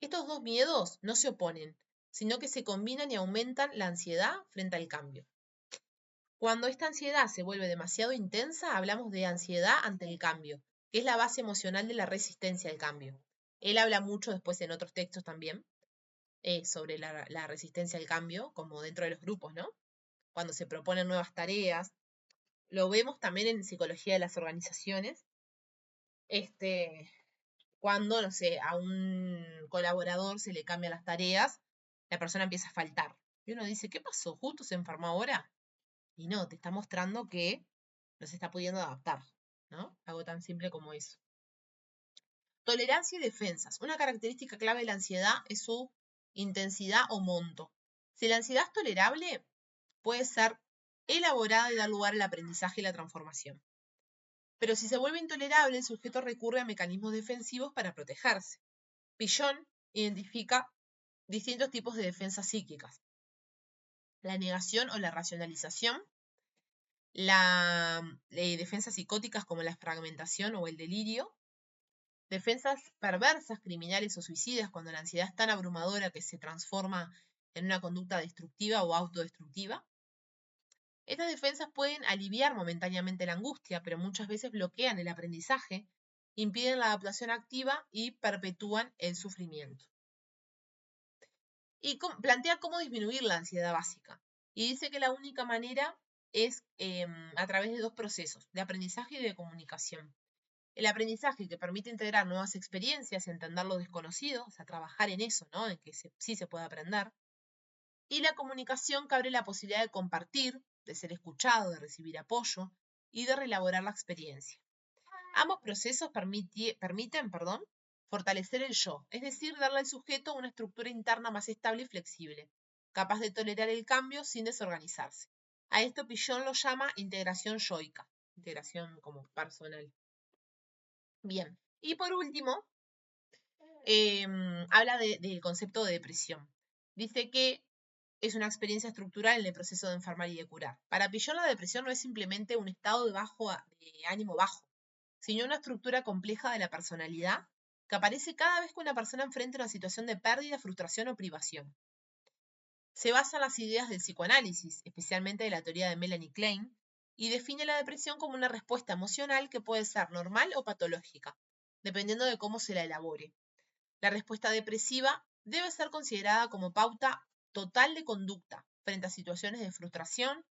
Estos dos miedos no se oponen, sino que se combinan y aumentan la ansiedad frente al cambio. Cuando esta ansiedad se vuelve demasiado intensa, hablamos de ansiedad ante el cambio, que es la base emocional de la resistencia al cambio. Él habla mucho después en otros textos también sobre la resistencia al cambio, como dentro de los grupos, ¿no? Cuando se proponen nuevas tareas. Lo vemos también en psicología de las organizaciones. Cuando, no sé, a un colaborador se le cambian las tareas, la persona empieza a faltar. Y uno dice, ¿qué pasó? ¿Justo se enfermó ahora? Y no, te está mostrando que no se está pudiendo adaptar, ¿no? Algo tan simple como eso. Tolerancia y defensas. Una característica clave de la ansiedad es su intensidad o monto. Si la ansiedad es tolerable, puede ser elaborada y dar lugar al aprendizaje y la transformación. Pero si se vuelve intolerable, el sujeto recurre a mecanismos defensivos para protegerse. Piaget identifica distintos tipos de defensas psíquicas. La negación o la racionalización, defensas psicóticas como la fragmentación o el delirio, defensas perversas, criminales o suicidas cuando la ansiedad es tan abrumadora que se transforma en una conducta destructiva o autodestructiva. Estas defensas pueden aliviar momentáneamente la angustia, pero muchas veces bloquean el aprendizaje, impiden la adaptación activa y perpetúan el sufrimiento. Y plantea cómo disminuir la ansiedad básica. Y dice que la única manera es a través de dos procesos, de aprendizaje y de comunicación. El aprendizaje que permite integrar nuevas experiencias, entender lo desconocido, o sea, trabajar en eso, ¿no? En que sí se puede aprender. Y la comunicación que abre la posibilidad de compartir, de ser escuchado, de recibir apoyo y de reelaborar la experiencia. Ambos procesos permiten fortalecer el yo, es decir, darle al sujeto una estructura interna más estable y flexible, capaz de tolerar el cambio sin desorganizarse. A esto Piaget lo llama integración yoica, integración como personal. Bien, y por último, habla del concepto de depresión. Dice que es una experiencia estructural en el proceso de enfermar y de curar. Para Piaget la depresión no es simplemente un estado de ánimo bajo, sino una estructura compleja de la personalidad que aparece cada vez que una persona enfrenta una situación de pérdida, frustración o privación. Se basa en las ideas del psicoanálisis, especialmente de la teoría de Melanie Klein, y define la depresión como una respuesta emocional que puede ser normal o patológica, dependiendo de cómo se la elabore. La respuesta depresiva debe ser considerada como pauta total de conducta frente a situaciones de frustración,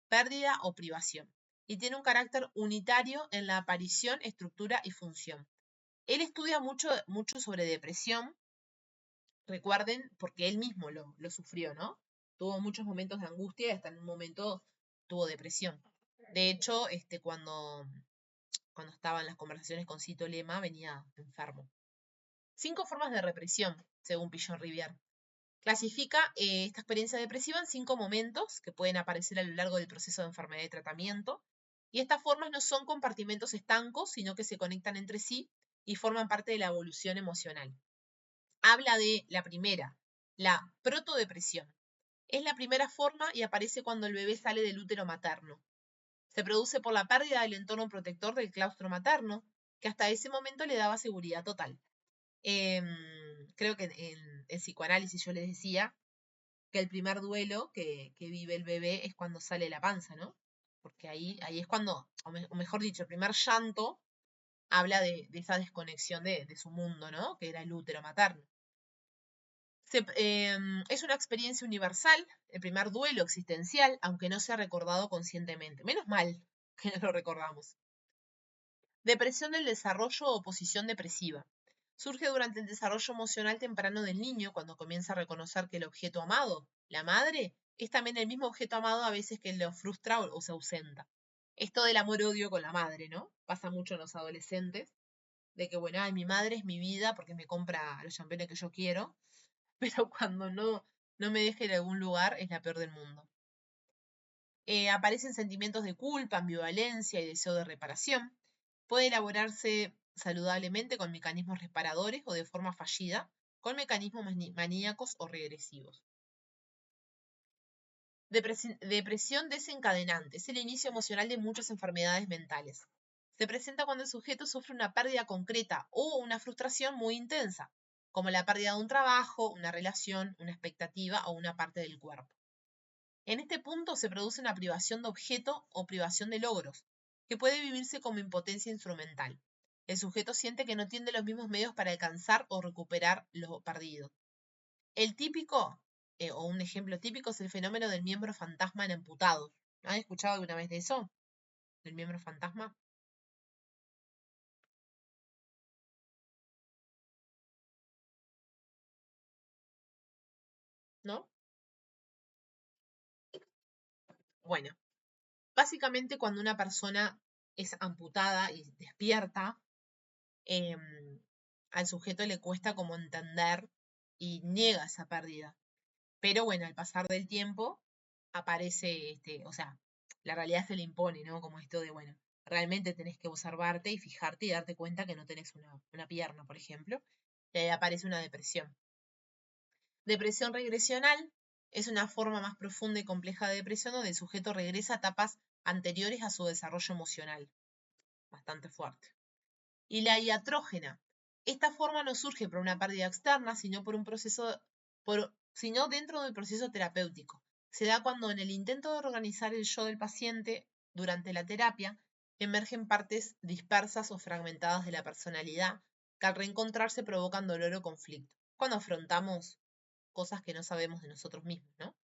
pérdida o privación, y tiene un carácter unitario en la aparición, estructura y función. Él estudia mucho sobre depresión, recuerden, porque él mismo lo sufrió, ¿no? Tuvo muchos momentos de angustia y hasta en un momento tuvo depresión. De hecho, cuando estaba en las conversaciones con Cito Lema, venía enfermo. 5 formas de represión, según Piaget Rivière. Clasifica esta experiencia depresiva en 5 momentos que pueden aparecer a lo largo del proceso de enfermedad y tratamiento. Y estas formas no son compartimentos estancos, sino que se conectan entre sí y forman parte de la evolución emocional. Habla de la primera, la protodepresión. Es la primera forma y aparece cuando el bebé sale del útero materno. Se produce por la pérdida del entorno protector del claustro materno, que hasta ese momento le daba seguridad total. Creo que en psicoanálisis yo les decía que el primer duelo que vive el bebé es cuando sale la panza, ¿no? Porque ahí es cuando, o mejor dicho, el primer llanto habla de esa desconexión de su mundo, ¿no? Que era el útero materno. Es una experiencia universal, el primer duelo existencial, aunque no sea recordado conscientemente. Menos mal que no lo recordamos. Depresión del desarrollo o oposición depresiva. Surge durante el desarrollo emocional temprano del niño, cuando comienza a reconocer que el objeto amado, la madre, es también el mismo objeto amado a veces que lo frustra o se ausenta. Esto del amor-odio con la madre, ¿no? Pasa mucho en los adolescentes, de que, bueno, ay, mi madre es mi vida porque me compra los championes que yo quiero, pero cuando no me deja ir a algún lugar es la peor del mundo. Aparecen sentimientos de culpa, ambivalencia y deseo de reparación. Puede elaborarse saludablemente con mecanismos reparadores o de forma fallida, con mecanismos maníacos o regresivos. Depresión desencadenante. Es el inicio emocional de muchas enfermedades mentales. Se presenta cuando el sujeto sufre una pérdida concreta o una frustración muy intensa, como la pérdida de un trabajo, una relación, una expectativa o una parte del cuerpo. En este punto se produce una privación de objeto o privación de logros, que puede vivirse como impotencia instrumental. El sujeto siente que no tiene los mismos medios para alcanzar o recuperar lo perdido. El típico, o un ejemplo típico, es el fenómeno del miembro fantasma en amputados. ¿Han escuchado alguna vez de eso? ¿Del miembro fantasma? ¿No? Bueno, básicamente cuando una persona es amputada y despierta, al sujeto le cuesta como entender y niega esa pérdida. Pero bueno, al pasar del tiempo aparece, o sea, la realidad se le impone, ¿no? Como esto de, bueno, realmente tenés que observarte y fijarte y darte cuenta que no tenés una pierna, por ejemplo, y ahí aparece una depresión. Depresión regresional es una forma más profunda y compleja de depresión donde el sujeto regresa a etapas anteriores a su desarrollo emocional. Bastante fuerte. Y la iatrógena. Esta forma no surge por una pérdida externa, sino por un proceso, sino dentro del proceso terapéutico. Se da cuando en el intento de organizar el yo del paciente durante la terapia emergen partes dispersas o fragmentadas de la personalidad que al reencontrarse provocan dolor o conflicto. Cuando afrontamos cosas que no sabemos de nosotros mismos, ¿no?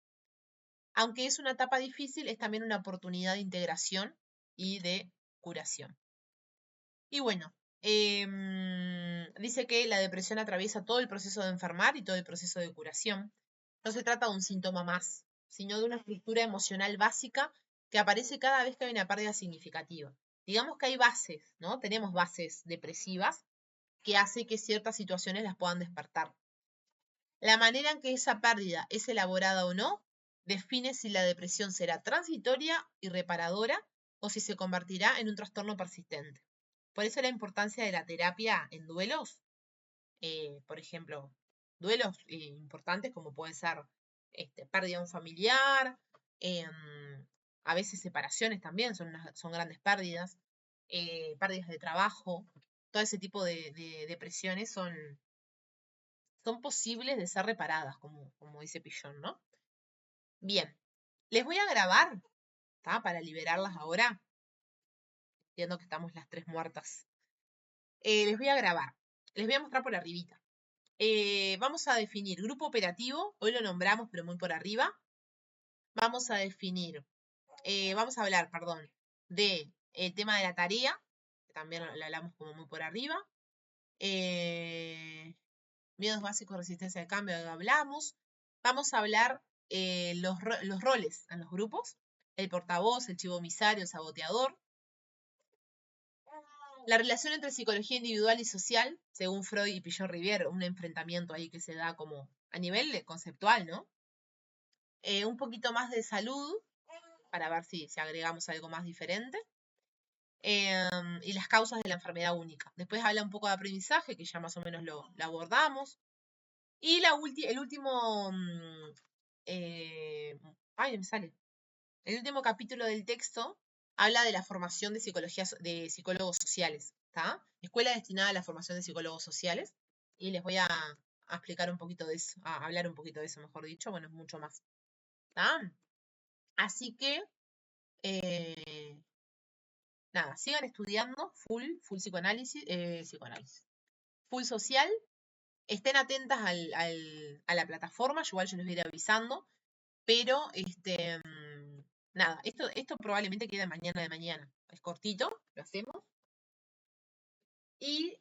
Aunque es una etapa difícil, es también una oportunidad de integración y de curación. Y bueno, dice que la depresión atraviesa todo el proceso de enfermar y todo el proceso de curación. No se trata de un síntoma más, sino de una estructura emocional básica que aparece cada vez que hay una pérdida significativa. Digamos que hay bases, ¿no? Tenemos bases depresivas que hace que ciertas situaciones las puedan despertar. La manera en que esa pérdida es elaborada o no define si la depresión será transitoria y reparadora o si se convertirá en un trastorno persistente. Por eso la importancia de la terapia en duelos, por ejemplo, duelos importantes como puede ser pérdida de un familiar, a veces separaciones también son grandes pérdidas, pérdidas de trabajo, todo ese tipo de depresiones son posibles de ser reparadas, como dice Pillon, ¿no? Bien, les voy a grabar, ¿tá? Para liberarlas ahora. Entiendo que estamos las tres muertas. Les voy a grabar. Les voy a mostrar por arribita. Vamos a definir grupo operativo. Hoy lo nombramos, pero muy por arriba. Vamos a definir, vamos a hablar, perdón, de el tema de la tarea, que también lo hablamos como muy por arriba. Miedos básicos, resistencia al cambio, que hablamos. Vamos a hablar los roles en los grupos. El portavoz, el chivo emisario, el saboteador. La relación entre psicología individual y social, según Freud y Pillon-Rivière, un enfrentamiento ahí que se da como a nivel conceptual, ¿no? Un poquito más de salud, para ver si agregamos algo más diferente. Y las causas de la enfermedad única. Después habla un poco de aprendizaje, que ya más o menos lo abordamos. Y el último... ay, me sale. El último capítulo del texto habla de la formación de psicólogos sociales, ¿está? Escuela destinada a la formación de psicólogos sociales. Y les voy a explicar un poquito de eso, a hablar un poquito de eso, mejor dicho. Bueno, es mucho más. ¿Está? Así que, nada, sigan estudiando full psicoanálisis, full social. Estén atentas a la plataforma, igual yo les voy a ir avisando. Pero, nada, esto probablemente quede mañana de mañana. Es cortito, lo hacemos. Y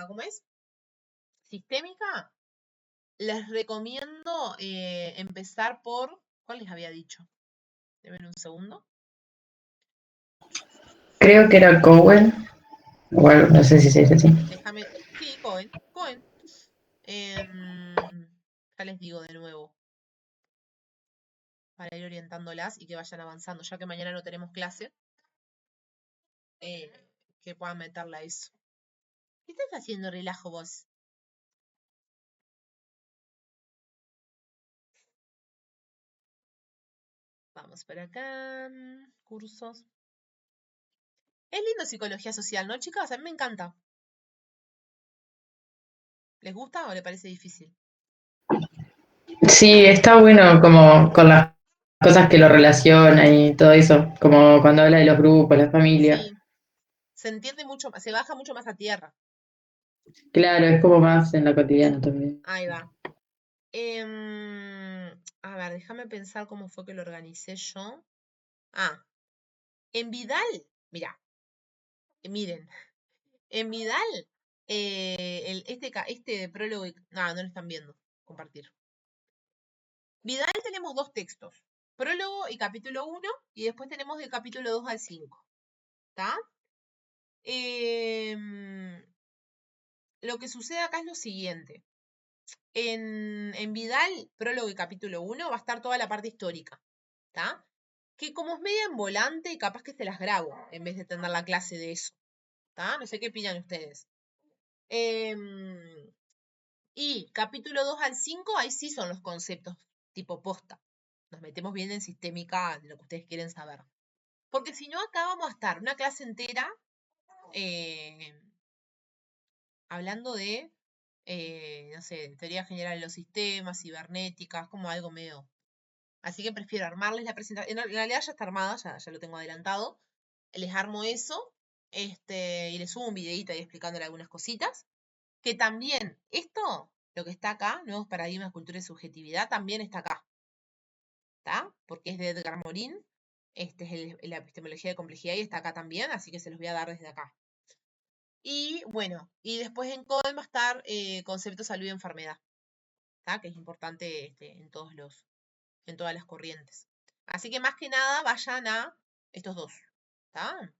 ¿cómo es? Sistémica, les recomiendo empezar por, ¿cuál les había dicho? Denme un segundo. Creo que era Cowen. Bueno, no sé si se dice así. Déjame, sí, Cohen. Ya les digo de nuevo, para ir orientándolas y que vayan avanzando, ya que mañana no tenemos clase, que puedan meterla a eso. ¿Qué estás haciendo relajo vos? Vamos para acá. Cursos. Es lindo psicología social, ¿no, chicas? A mí me encanta. ¿Les gusta o les parece difícil? Sí, está bueno como con las cosas que lo relacionan y todo eso, como cuando habla de los grupos, la familia. Sí, se entiende mucho más, se baja mucho más a tierra. Claro, es como más en la cotidiana también. Ahí va. A ver, déjame pensar cómo fue que lo organicé yo. Ah, en Vidal, mira, miren, en Vidal, este prólogo, no lo están viendo, compartir. Vidal tenemos dos textos, prólogo y capítulo 1, y después tenemos del capítulo 2 al 5, ¿está? Lo que sucede acá es lo siguiente. En Vidal, prólogo y capítulo 1, va a estar toda la parte histórica, ¿está? Que como es media en volante, capaz que se las grabo, en vez de tener la clase de eso, ¿está? No sé qué opinan ustedes. Y capítulo 2 al 5, ahí sí son los conceptos tipo posta. Nos metemos bien en sistémica de lo que ustedes quieren saber. Porque si no, acá vamos a estar una clase entera hablando de, no sé, teoría general de los sistemas, cibernéticas, como algo medio. Así que prefiero armarles la presentación. En realidad ya está armada, ya lo tengo adelantado. Les armo eso y les subo un videito ahí explicándole algunas cositas. Que también, esto, lo que está acá, Nuevos Paradigmas, Cultura y Subjetividad, también está acá. ¿Está? Porque es de Edgar Morin. Este es la epistemología de complejidad y está acá también, así que se los voy a dar desde acá. Y bueno, y después en CODEM va a estar concepto salud y enfermedad, ¿tá? Que es importante en todas las corrientes. Así que más que nada vayan a estos dos, ¿tá?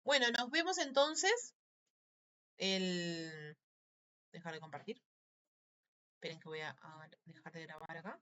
Bueno, nos vemos entonces dejar de compartir. Esperen que voy a dejar de grabar acá.